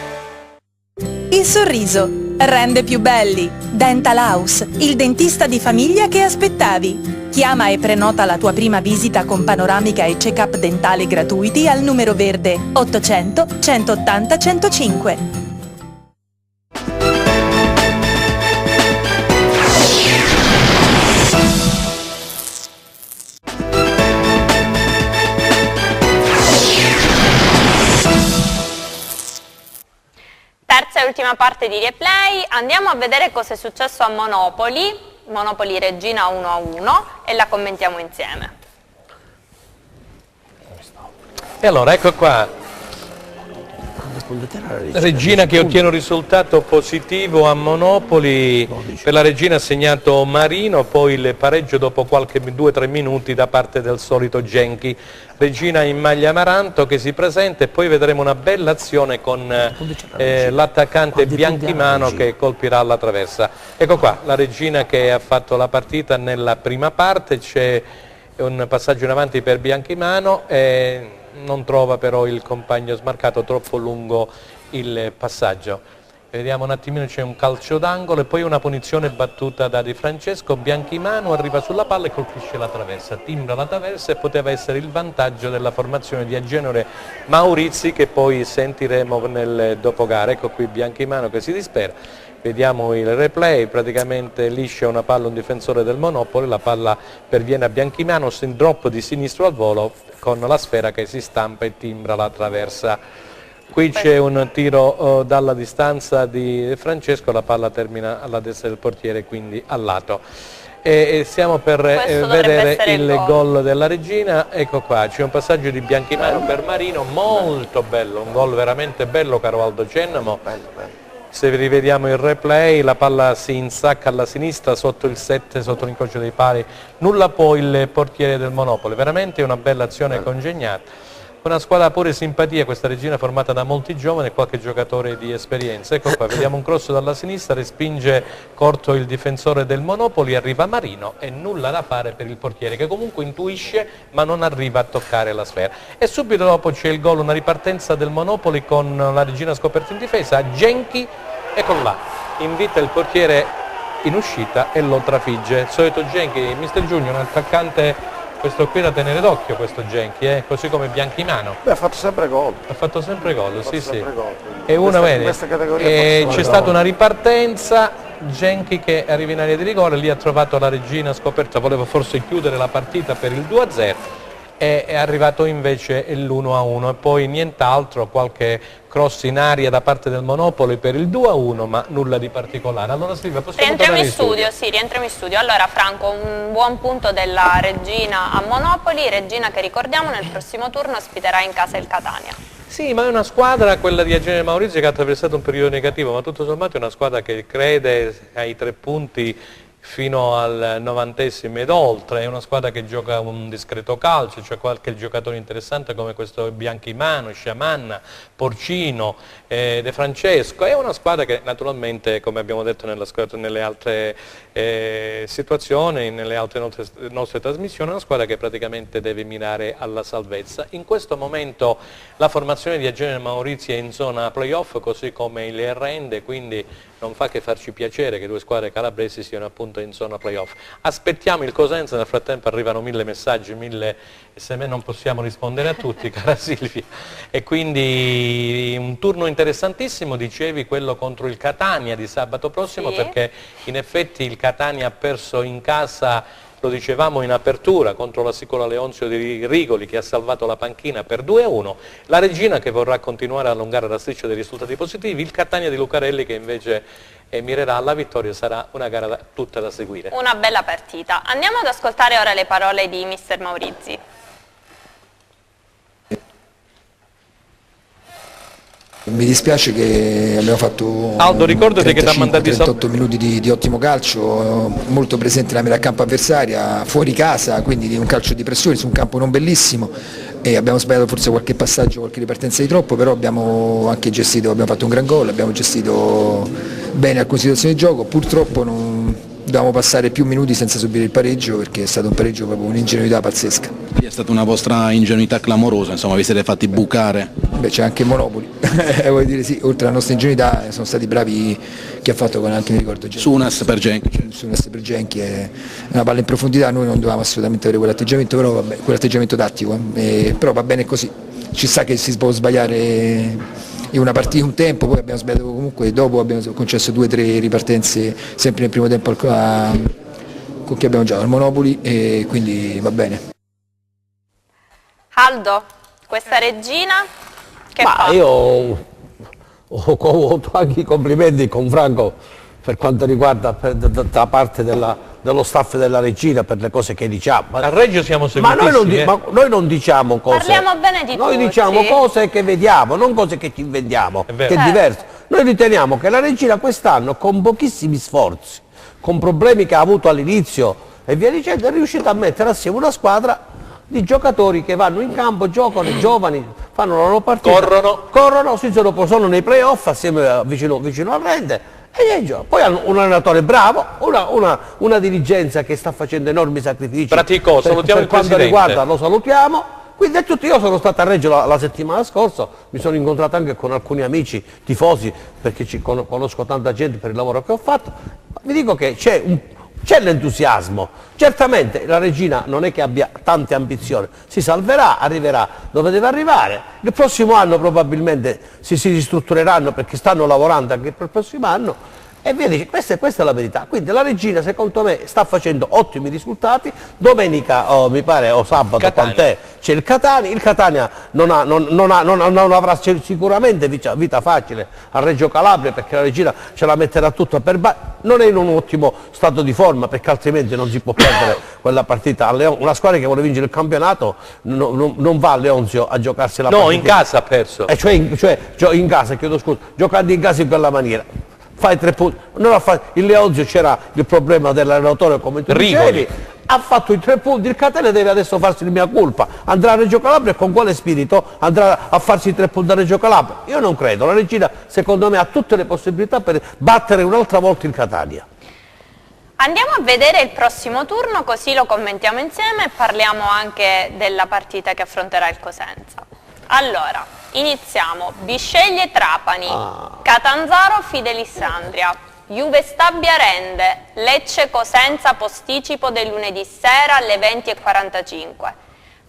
Il sorriso rende più belli. Dental House, il dentista di famiglia che aspettavi. Chiama e prenota la tua prima visita con panoramica e check-up dentale gratuiti al numero verde 800 180 105. Terza e ultima parte di replay, andiamo a vedere cosa è successo a Monopoli Regina 1-1 e la commentiamo insieme. E allora ecco qua, Regina che ottiene un risultato positivo a Monopoli. Per la Regina ha segnato Marino, poi il pareggio dopo qualche 2-3 minuti da parte del solito Genchi. Regina in maglia amaranto che si presenta e poi vedremo una bella azione con l'attaccante Bianchimano che colpirà la traversa. Ecco qua la Regina che ha fatto la partita nella prima parte, c'è un passaggio in avanti per Bianchimano e non trova però il compagno smarcato, troppo lungo il passaggio. Vediamo un attimino, c'è un calcio d'angolo e poi una punizione battuta da Di Francesco. Bianchimano arriva sulla palla e colpisce la traversa, timbra la traversa e poteva essere il vantaggio della formazione di Agenore Maurizi che poi sentiremo nel dopogara. Ecco qui Bianchimano che si dispera. Vediamo il replay, praticamente liscia una palla un difensore del Monopoli, la palla perviene a Bianchimano, in drop di sinistro al volo con la sfera che si stampa e timbra la traversa. Qui c'è un tiro dalla distanza di Francesco, la palla termina alla destra del portiere, quindi al lato. e stiamo per vedere essere il il gol della Regina. Ecco qua, c'è un passaggio di Bianchimano per Marino, molto bello, un gol veramente bello, caro Aldo Cennamo. Se rivediamo il replay, la palla si insacca alla sinistra sotto il 7, sotto l'incrocio dei pali, nulla può il portiere del Monopoli, veramente una bella azione congegnata. Una squadra pure simpatia, questa Regina formata da molti giovani e qualche giocatore di esperienza. Ecco qua, vediamo un cross dalla sinistra, respinge corto il difensore del Monopoli, arriva Marino e nulla da fare per il portiere che comunque intuisce ma non arriva a toccare la sfera. E subito dopo c'è il gol, una ripartenza del Monopoli con la Regina scoperta in difesa, Genchi, eccolo là, invita il portiere in uscita e lo trafigge. Il solito Genchi, Mister Giugno, un attaccante... Questo qui da tenere d'occhio, questo Genchi, così come Bianchimano. Beh, ha fatto sempre gol. Ha fatto sempre gol, sì, sì. Gol. E una vede, c'è stata una ripartenza, Genchi che arriva in area di rigore, lì ha trovato la Regina scoperta, voleva forse chiudere la partita per il 2-0 e è arrivato invece l'1-1 e poi nient'altro, qualche cross in aria da parte del Monopoli per il 2-1, ma nulla di particolare. Allora Silvia, possiamo rientriamo tornare in studio? Sì, rientriamo in studio. Allora Franco, un buon punto della Regina a Monopoli, Regina che ricordiamo nel prossimo turno ospiterà in casa il Catania. Sì, ma è una squadra, quella di Eugenio Maurizio, che ha attraversato un periodo negativo, ma tutto sommato è una squadra che crede ai 3 punti fino al 90° ed oltre, è una squadra che gioca un discreto calcio, c'è qualche giocatore interessante come questo Bianchimano, Sciamanna, Porcino, De Francesco, è una squadra che naturalmente, come abbiamo detto nelle altre situazioni, nelle altre nostre trasmissioni, è una squadra che praticamente deve mirare alla salvezza. In questo momento la formazione di Eugenio Maurizio è in zona playoff, così come il Rende, quindi non fa che farci piacere che 2 squadre calabresi siano appunto in zona playoff. Aspettiamo il Cosenza, nel frattempo arrivano 1000 messaggi, 1000 sms, non possiamo rispondere a tutti, cara Silvia. E quindi un turno interessantissimo, dicevi, quello contro il Catania di sabato prossimo, sì, perché in effetti il Catania ha perso in casa, lo dicevamo in apertura, contro la Sicola Leonzio di Rigoli che ha salvato la panchina per 2-1, la Regina che vorrà continuare a allungare la striscia dei risultati positivi, il Catania di Lucarelli che invece mirerà alla vittoria, sarà una gara tutta da seguire. Una bella partita. Andiamo ad ascoltare ora le parole di Mister Maurizi. Mi dispiace che abbiamo fatto Aldo, ricordati che ti ha mandati 38 minuti di ottimo calcio, molto presente nella metà campo avversaria, fuori casa, quindi un calcio di pressione su un campo non bellissimo e abbiamo sbagliato forse qualche passaggio, qualche ripartenza di troppo, però abbiamo anche gestito, abbiamo fatto un gran gol, abbiamo gestito bene alcune situazioni di gioco, purtroppo non dovevamo passare più minuti senza subire il pareggio perché è stato un pareggio proprio un'ingenuità pazzesca. È stata una vostra ingenuità clamorosa, insomma vi siete fatti bucare. Beh, c'è anche Monopoli, vuol dire sì, oltre alla nostra ingenuità sono stati bravi chi ha fatto con anche mi ricordo Sunas per Genchi. Sunas per Genchi è una palla in profondità, noi non dovevamo assolutamente avere quell'atteggiamento, però vabbè, quell'atteggiamento tattico, però va bene così, ci sa che si può sbagliare in una partita un tempo, poi abbiamo sbagliato comunque, dopo abbiamo concesso 2 o 3 ripartenze sempre nel primo tempo con chi abbiamo giocato al Monopoli e quindi va bene. Aldo, questa Regina che fa? Io ho avuto anche i complimenti con Franco per quanto riguarda da parte dello staff della Regina per le cose che diciamo. A Reggio siamo seguitissimi. Ma noi non diciamo cose. Parliamo bene di noi tutti. Diciamo cose che vediamo, non cose che ci inventiamo, che è diverso. Noi riteniamo che la Regina quest'anno con pochissimi sforzi, con problemi che ha avuto all'inizio e via dicendo, è riuscita a mettere assieme una squadra di giocatori che vanno in campo, giocano, giovani, fanno la loro partita, corrono, sono nei playoff assieme vicino al Rende e poi hanno un allenatore bravo, una dirigenza che sta facendo enormi sacrifici. Pratico, salutiamo il quanto presidente. Riguarda, lo salutiamo. Quindi a tutti, io sono stato a Reggio la settimana scorsa, mi sono incontrato anche con alcuni amici tifosi perché conosco tanta gente per il lavoro che ho fatto. Vi dico che c'è l'entusiasmo, certamente la Regina non è che abbia tante ambizioni, si salverà, arriverà dove deve arrivare, il prossimo anno probabilmente si ristruttureranno perché stanno lavorando anche per il prossimo anno E via dice, questa è la verità. Quindi la Regina secondo me sta facendo ottimi risultati. Domenica, mi pare, o sabato, quant'è, c'è il Catania non avrà sicuramente vita facile a Reggio Calabria, perché la Regina ce la metterà tutta per non è in un ottimo stato di forma, perché altrimenti non si può perdere quella partita. Una squadra che vuole vincere il campionato non va a Leonzio a giocarsi la partita. No, in casa ha perso. Cioè in casa, chiedo scusa, giocando in casa in quella maniera. Fai 3 punti. Il Leonzio c'era il problema dell'allenatore, come tu dicevi, ha fatto i 3 punti, il Catania deve adesso farsi il mea culpa, andrà a Reggio Calabria e con quale spirito andrà a farsi i 3 punti a Reggio Calabria? Io non credo, la Regina secondo me ha tutte le possibilità per battere un'altra volta il Catania. Andiamo a vedere il prossimo turno, così lo commentiamo insieme e parliamo anche della partita che affronterà il Cosenza. Allora, iniziamo. Bisceglie Trapani, Catanzaro Fidelissandria, Juve Stabia Rende, Lecce Cosenza posticipo del lunedì sera alle 20:45,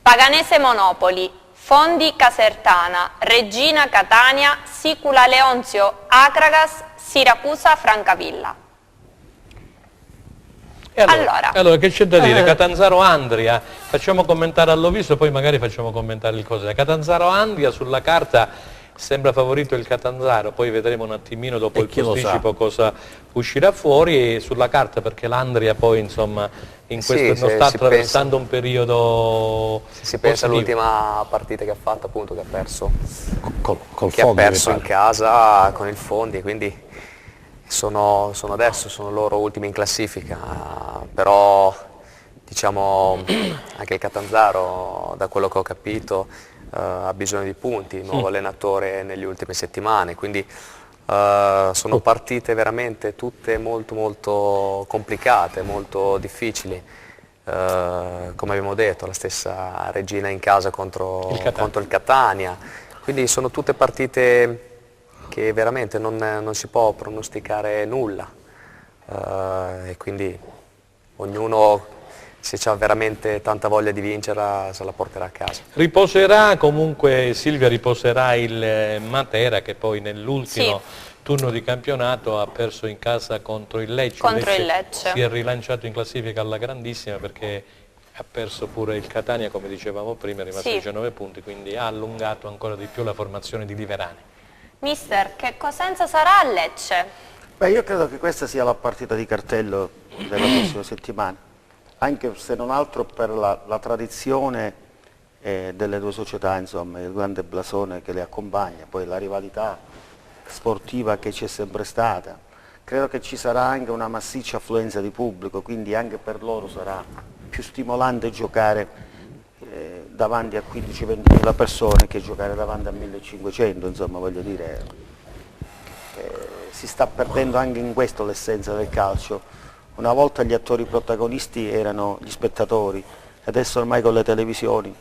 Paganese Monopoli, Fondi Casertana, Regina Catania, Sicula Leonzio Acragas, Siracusa Francavilla. E allora che c'è da dire? Catanzaro Andria, facciamo commentare all'Oviso, poi magari facciamo commentare il Cosenza. Catanzaro Andria sulla carta sembra favorito il Catanzaro, poi vedremo un attimino dopo il posticipo cosa uscirà fuori, e sulla carta, perché l'Andria poi insomma in questo non sta attraversando un periodo. Si pensa all'ultima partita che ha fatto, appunto, che ha perso col ha perso in casa con il Fondi, quindi sono loro ultimi in classifica, però diciamo anche il Catanzaro, da quello che ho capito, ha bisogno di punti, nuovo allenatore nelle ultime settimane, quindi sono partite veramente tutte molto molto complicate, molto difficili, come abbiamo detto, la stessa Regina in casa contro il Catania, quindi sono tutte partite che veramente non si può pronosticare nulla, e quindi ognuno, se ha veramente tanta voglia di vincere, se la porterà a casa. Riposerà comunque, Silvia, riposerà il Matera, che poi nell'ultimo turno di campionato ha perso in casa contro il Lecce. Il Lecce si è rilanciato in classifica alla grandissima, perché ha perso pure il Catania, come dicevamo prima, è rimasto a 19 punti, quindi ha allungato ancora di più la formazione di Liverani. Mister, che Cosenza sarà a Lecce? Beh, io credo che questa sia la partita di cartello della prossima settimana, anche se non altro per la tradizione delle due società, insomma, il grande blasone che le accompagna, poi la rivalità sportiva che c'è sempre stata. Credo che ci sarà anche una massiccia affluenza di pubblico, quindi anche per loro sarà più stimolante giocare davanti a 15-20 persone che giocare davanti a 1500, insomma, voglio dire, si sta perdendo anche in questo l'essenza del calcio. Una volta gli attori protagonisti erano gli spettatori, adesso ormai con le televisioni,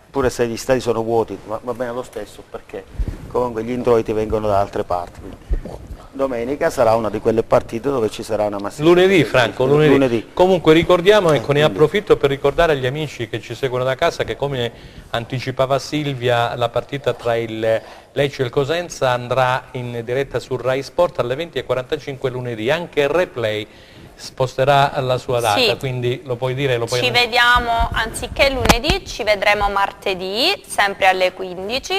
pure se gli stadi sono vuoti, va bene lo stesso, perché comunque gli introiti vengono da altre parti. Quindi domenica sarà una di quelle partite dove ci sarà una massiccia. Lunedì, Franco, lunedì. Comunque ricordiamo, ecco, ne approfitto per ricordare agli amici che ci seguono da casa che, come anticipava Silvia, la partita tra il Lecce e il Cosenza andrà in diretta su Rai Sport alle 20:45 lunedì. Anche il replay sposterà la sua data, quindi lo puoi dire? Ci vediamo, anziché lunedì, ci vedremo martedì, sempre alle 15,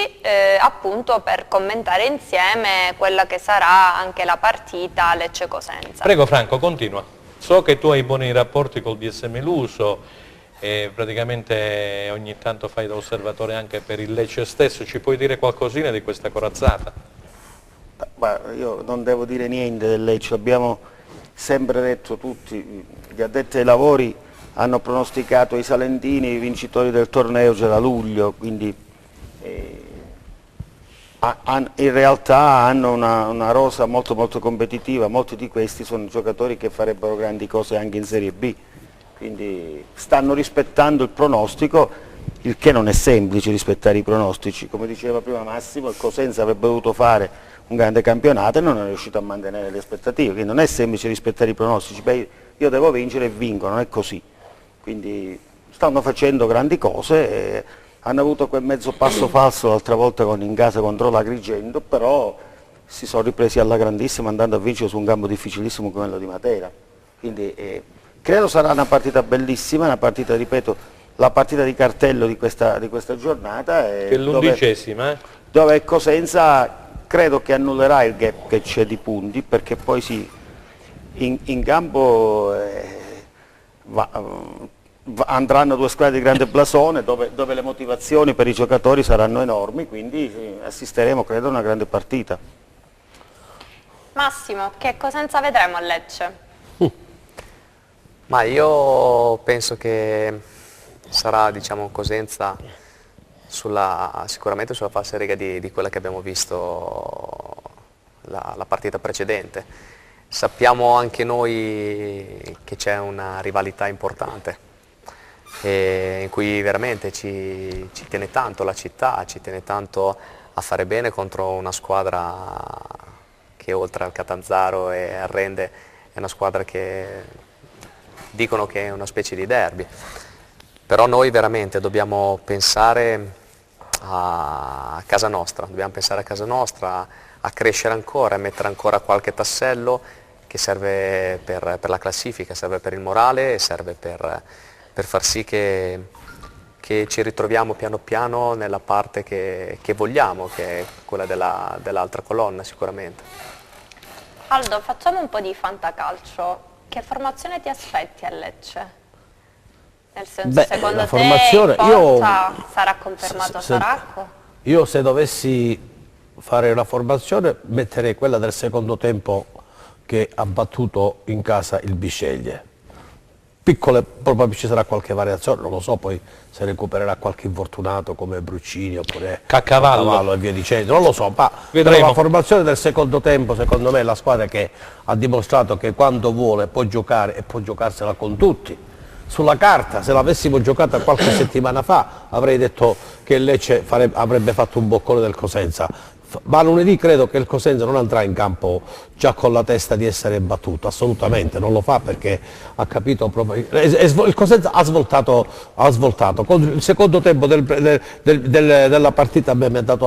appunto per commentare insieme quella che sarà anche la partita Lecce-Cosenza. Prego Franco, continua. So che tu hai buoni rapporti col DSM Luso e praticamente ogni tanto fai da osservatore anche per il Lecce stesso, ci puoi dire qualcosina di questa corazzata? Io non devo dire niente del Lecce, abbiamo sempre detto tutti, gli addetti ai lavori hanno pronosticato i salentini i vincitori del torneo già da luglio, quindi in realtà hanno una rosa molto molto competitiva, molti di questi sono giocatori che farebbero grandi cose anche in Serie B, quindi stanno rispettando il pronostico, il che non è semplice rispettare i pronostici, come diceva prima Massimo, il Cosenza avrebbe dovuto fare un grande campionato e non è riuscito a mantenere le aspettative, quindi non è semplice rispettare i pronostici. Beh, io devo vincere e vinco, non è così, quindi stanno facendo grandi cose, hanno avuto quel mezzo passo falso l'altra volta in casa contro l'Agrigento, però si sono ripresi alla grandissima andando a vincere su un campo difficilissimo come quello di Matera. Quindi credo sarà una partita bellissima, una partita, ripeto, la partita di cartello di questa giornata. Che è l'11ª. Dove Cosenza credo che annullerà il gap che c'è di punti, perché poi in campo andranno due squadre di grande blasone dove le motivazioni per i giocatori saranno enormi, quindi assisteremo credo a una grande partita. Massimo, che Cosenza vedremo a Lecce? Ma io penso che sarà, diciamo, Cosenza sicuramente sulla falsariga di quella che abbiamo visto la partita precedente. Sappiamo anche noi che c'è una rivalità importante in cui veramente ci tiene tanto la città, ci tiene tanto a fare bene contro una squadra che oltre al Catanzaro e al Rende è una squadra che dicono che è una specie di derby. Però noi veramente dobbiamo pensare a casa nostra, a crescere ancora, a mettere ancora qualche tassello che serve per la classifica, serve per il morale e serve per far sì che ci ritroviamo piano piano nella parte che vogliamo, che è quella dell'altra colonna sicuramente. Aldo, facciamo un po' di fantacalcio. Che formazione ti aspetti a Lecce? Nel senso, secondo te in porta sarà confermato Saracco? Io se dovessi fare una formazione metterei quella del secondo tempo che ha battuto in casa il Bisceglie. Piccole, proprio ci sarà qualche variazione, non lo so poi se recupererà qualche infortunato come Bruccini oppure Caccavallo e via dicendo, non lo so, ma la formazione del secondo tempo secondo me è la squadra che ha dimostrato che quando vuole può giocare e può giocarsela con tutti. Sulla carta, se l'avessimo giocata qualche settimana fa, avrei detto che il Lecce avrebbe fatto un boccone del Cosenza. Ma lunedì credo che il Cosenza non andrà in campo già con la testa di essere battuto, assolutamente, non lo fa perché ha capito proprio... Il Cosenza ha svoltato. Il secondo tempo della partita a me mi ha dato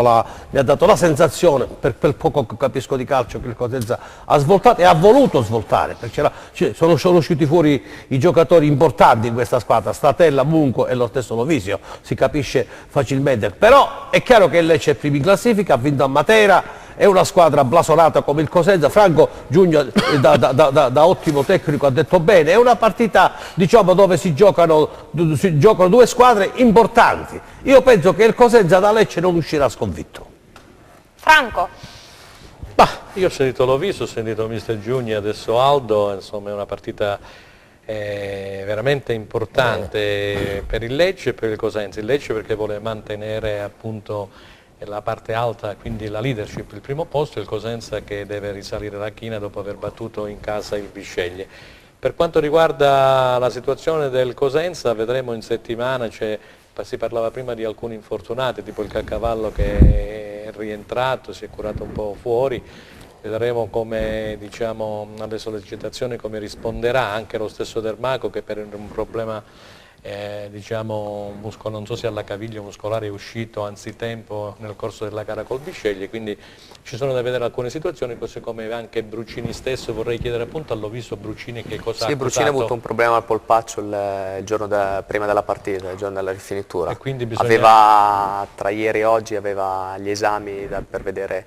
la sensazione, per quel poco che capisco di calcio, che il Cosenza ha svoltato e ha voluto svoltare, perché sono usciti fuori i giocatori importanti in questa squadra, Stratella, Munco e lo stesso Lovisio, si capisce facilmente, però è chiaro che il Lecce è primo in classifica, ha vinto a Matera, è una squadra blasonata come il Cosenza. Franco Giugno da ottimo tecnico ha detto bene, è una partita diciamo dove si giocano due squadre importanti. Io penso che il Cosenza da Lecce non uscirà sconfitto. Franco? Io ho sentito Loviso, ho sentito mister Giugni, adesso Aldo, insomma è una partita veramente importante per il Lecce e per il Cosenza. Il Lecce perché vuole mantenere appunto la parte alta, quindi la leadership, il primo posto, e il Cosenza che deve risalire la china dopo aver battuto in casa il Bisceglie. Per quanto riguarda la situazione del Cosenza, vedremo in settimana, si parlava prima di alcuni infortunati, tipo il Caccavallo che è rientrato, si è curato un po' fuori, vedremo come, diciamo, alle sollecitazioni come risponderà anche lo stesso Dermaco che per un problema diciamo non so se alla caviglia muscolare è uscito anzitempo nel corso della gara col Bisceglie, quindi ci sono da vedere alcune situazioni, così come anche Bruccini stesso. Vorrei chiedere appunto all'Oviso Bruccini che cosa ha accusato. Bruccini ha avuto un problema al polpaccio il giorno prima della partita, il giorno della rifinitura, e quindi aveva tra ieri e oggi aveva gli esami per vedere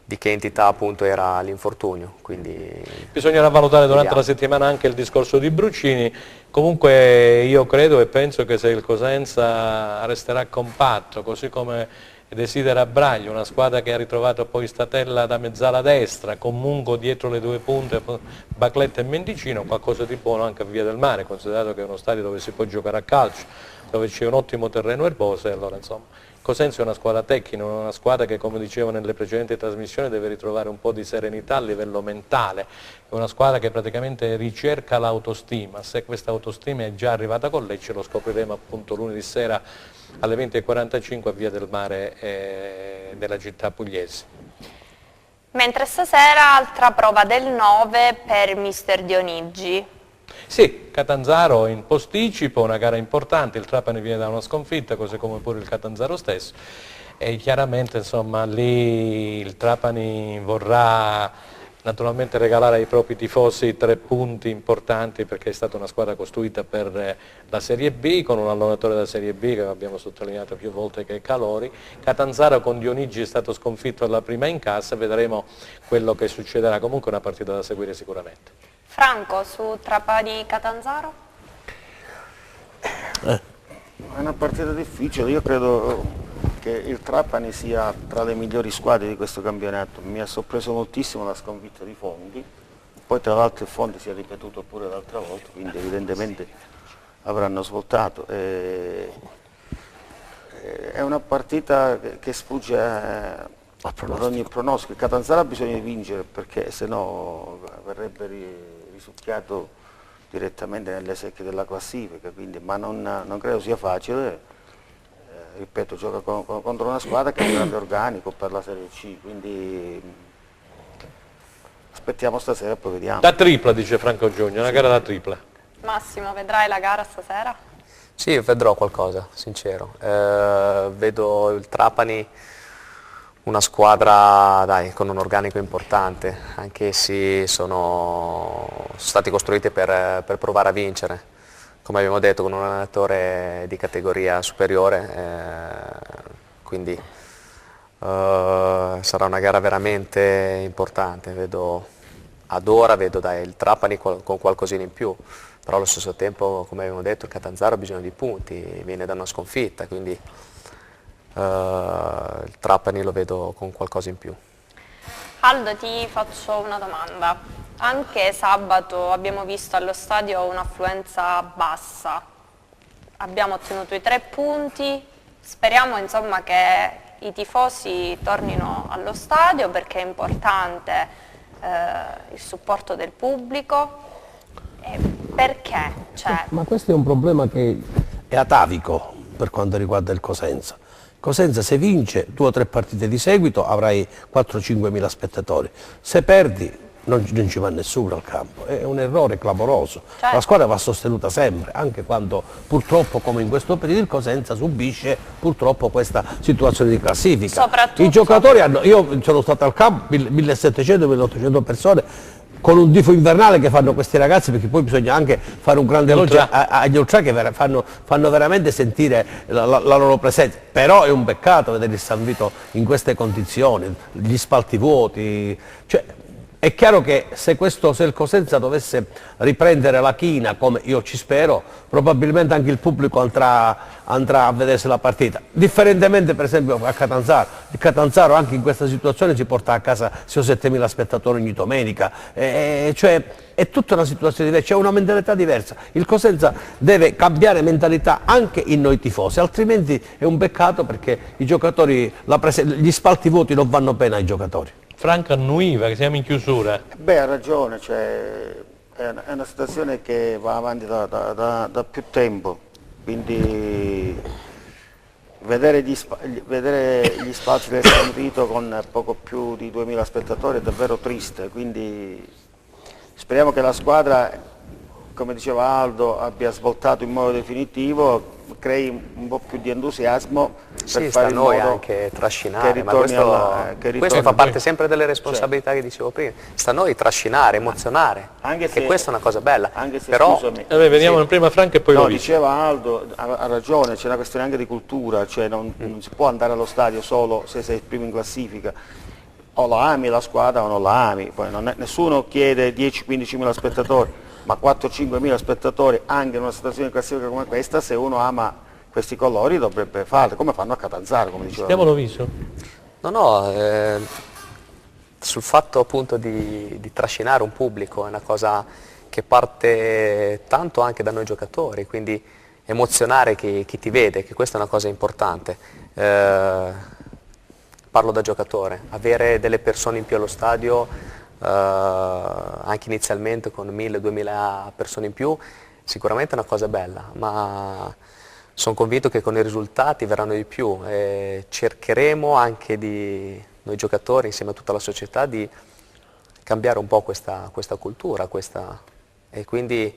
di che entità appunto era l'infortunio, quindi bisognerà valutare durante la settimana anche il discorso di Bruccini. Comunque io credo e penso che se il Cosenza resterà compatto, così come desidera Braglio, una squadra che ha ritrovato poi Statella da mezzala destra, con Mungo dietro le due punte, Bacletta e Mendicino, qualcosa di buono anche a Via del Mare, considerato che è uno stadio dove si può giocare a calcio, dove c'è un ottimo terreno erboso, e allora insomma Cosenza è una squadra tecnica, una squadra che, come dicevo nelle precedenti trasmissioni, deve ritrovare un po' di serenità a livello mentale, è una squadra che praticamente ricerca l'autostima. Se questa autostima è già arrivata con Lecce lo scopriremo appunto lunedì sera alle 20:45 a Via del Mare della città pugliese. Mentre stasera altra prova del 9 per mister Dionigi. Sì, Catanzaro in posticipo, una gara importante, il Trapani viene da una sconfitta, così come pure il Catanzaro stesso. e chiaramente insomma lì il Trapani vorrà naturalmente regalare ai propri tifosi 3 punti importanti, perché è stata una squadra costruita per la Serie B, con un allenatore della Serie B che abbiamo sottolineato più volte che è Calori. Catanzaro con Dionigi è stato sconfitto alla prima in casa, vedremo quello che succederà, comunque è una partita da seguire sicuramente. Franco, su Trapani Catanzaro? È una partita difficile, io credo che il Trapani sia tra le migliori squadre di questo campionato. Mi ha sorpreso moltissimo la sconfitta di Fondi, poi tra l'altro il Fondi si è ripetuto pure l'altra volta, quindi evidentemente avranno svoltato. È una partita che sfugge ad ogni pronostico. Il Catanzaro ha bisogno di vincere, perché se no verrebbe risucchiato direttamente nelle secche della classifica, quindi, ma non credo sia facile. Ripeto, gioca contro una squadra che ha un grande organico per la Serie C, quindi aspettiamo stasera e poi vediamo. Da tripla, dice Franco Giugno, una gara da tripla. Massimo, vedrai la gara stasera? Sì, vedrò qualcosa, sincero. Vedo il Trapani una squadra con un organico importante, anche se sono stati costruiti per provare a vincere. Come abbiamo detto, con un allenatore di categoria superiore, quindi sarà una gara veramente importante. Ad ora vedo il Trapani con qualcosina in più, però allo stesso tempo, come abbiamo detto, il Catanzaro ha bisogno di punti, viene da una sconfitta, quindi il Trapani lo vedo con qualcosa in più. Aldo, ti faccio una domanda. Anche sabato abbiamo visto allo stadio un'affluenza bassa, abbiamo ottenuto i 3 punti, speriamo insomma che i tifosi tornino allo stadio, perché è importante il supporto del pubblico. Perché? Ma questo è un problema che è atavico per quanto riguarda il Cosenza. Cosenza, se vince 2 o 3 partite di seguito avrai 4-5 mila spettatori, se perdi non ci va nessuno al campo, è un errore clamoroso. Certo. La squadra va sostenuta sempre, anche quando purtroppo, come in questo periodo, il Cosenza subisce purtroppo questa situazione di classifica. I giocatori io sono stato al campo, 1700-1800 persone, con un tifo invernale che fanno questi ragazzi, perché poi bisogna anche fare un grande elogio agli ultra che fanno veramente sentire la loro presenza. Però è un peccato vedere il San Vito in queste condizioni, gli spalti vuoti. Cioè, è chiaro che se il Cosenza dovesse riprendere la china, come io ci spero, probabilmente anche il pubblico andrà a vedersi la partita. Differentemente per esempio a Catanzaro, il Catanzaro anche in questa situazione si porta a casa 6 o 7 mila spettatori ogni domenica, cioè è tutta una situazione diversa, c'è una mentalità diversa. Il Cosenza deve cambiare mentalità anche in noi tifosi, altrimenti è un peccato, perché i giocatori, gli spalti vuoti non vanno bene ai giocatori. Franco annuiva, che siamo in chiusura. Beh, ha ragione, è una situazione che va avanti da più tempo, quindi vedere gli spazi del San Vito con poco più di 2000 spettatori è davvero triste, quindi speriamo che la squadra, come diceva Aldo, abbia svoltato in modo definitivo, crei un po' più di entusiasmo. Sì, sta a noi anche trascinare, ma questo fa parte sempre delle responsabilità che dicevo prima. Sta a noi trascinare, emozionare, anche se, e questa è una cosa bella. Anche se, però, vediamo prima Franco e poi no, lo diceva Aldo, ha ragione, c'è una questione anche di cultura, cioè non si può andare allo stadio solo se sei il primo in classifica. O la ami la squadra o non la ami, poi nessuno chiede 10-15 mila spettatori, ma 4-5 mila spettatori anche in una situazione di classifica come questa, se uno ama questi colori dovrebbe farlo, come fanno a Catanzaro, come diceva. Abbiamo visto? No, sul fatto appunto di trascinare un pubblico è una cosa che parte tanto anche da noi giocatori, quindi emozionare chi ti vede, che questa è una cosa importante. Parlo da giocatore, avere delle persone in più allo stadio, anche inizialmente con 1000-2000 persone in più, sicuramente è una cosa bella, ma sono convinto che con i risultati verranno di più e cercheremo anche noi giocatori, insieme a tutta la società, di cambiare un po' questa cultura, e quindi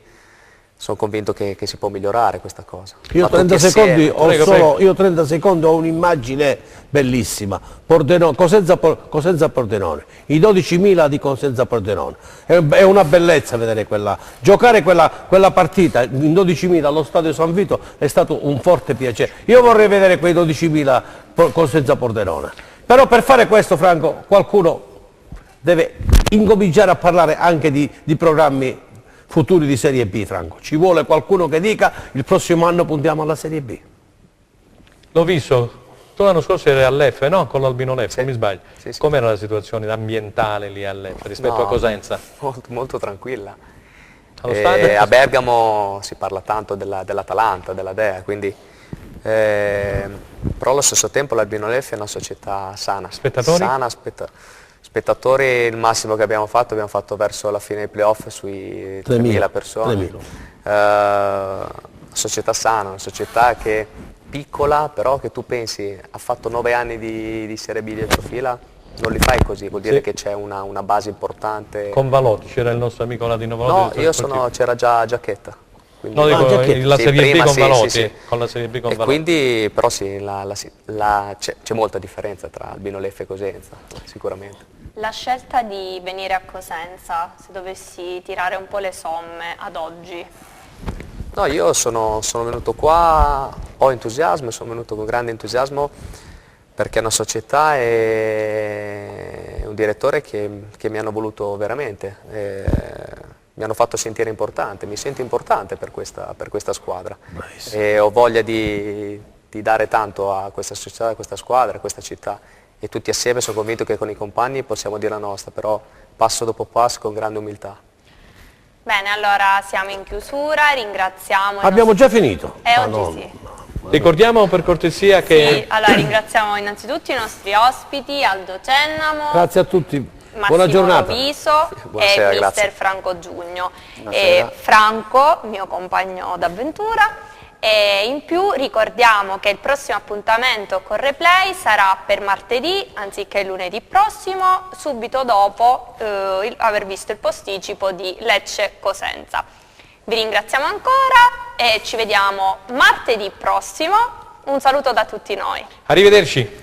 sono convinto che si può migliorare questa cosa. Io Ma 30 tutti secondi assieme. ho solo, io 30 secondi ho un'immagine bellissima. Cosenza Pordenone, i 12.000 di Cosenza Pordenone. È una bellezza vedere giocare quella partita in 12.000 allo stadio San Vito è stato un forte piacere. Io vorrei vedere quei 12.000 Cosenza Pordenone. Però per fare questo, Franco, qualcuno deve incominciare a parlare anche di programmi futuri di Serie B, Franco. Ci vuole qualcuno che dica il prossimo anno puntiamo alla Serie B. L'ho visto, tu l'anno scorso eri all'F, no? Con l'Albino Leffe, non mi sbaglio. Sì. Com'era la situazione ambientale lì all'F rispetto a Cosenza? Molto tranquilla. Allo stadio? A Bergamo si parla tanto dell'Atalanta, della Dea, quindi però allo stesso tempo l'Albino Leffe è una società sana. Spettatori? Sana, spettatori, il massimo che abbiamo fatto verso la fine dei playoff sui 3.000 persone. 3.000. Società sana, una società che è piccola, però che tu pensi ha fatto 9 anni di Serie B dietro fila, non li fai così, vuol dire che c'è una base importante. Con Valotti, c'era il nostro amico Ladino Valotti? No, c'era già Giacchetta. Quindi, no, dico, la Serie B con Valotti, sì. Con la Serie B con e Valotti. Quindi, però sì, c'è molta differenza tra Albino Leffe e Cosenza, sicuramente. La scelta di venire a Cosenza, se dovessi tirare un po' le somme ad oggi? No, io sono venuto qua, ho entusiasmo, sono venuto con grande entusiasmo perché è una società e un direttore che mi hanno voluto veramente. Mi hanno fatto sentire importante, mi sento importante per questa squadra. Nice. E ho voglia di dare tanto a questa società, a questa squadra, a questa città e tutti assieme sono convinto che con i compagni possiamo dire la nostra, però passo dopo passo con grande umiltà. Bene, allora siamo in chiusura, ringraziamo... Abbiamo già finito? Oggi sì. Ricordiamo per cortesia che... Sì, allora ringraziamo innanzitutto i nostri ospiti, Aldo Cennamo. Grazie a tutti. Massimo Buona giornata. Roviso Buonasera, e mister grazie. Franco Giugno. E Franco, mio compagno d'avventura. E in più ricordiamo che il prossimo appuntamento con Replay sarà per martedì anziché lunedì prossimo, subito dopo aver visto il posticipo di Lecce Cosenza. Vi ringraziamo ancora e ci vediamo martedì prossimo. Un saluto da tutti noi. Arrivederci.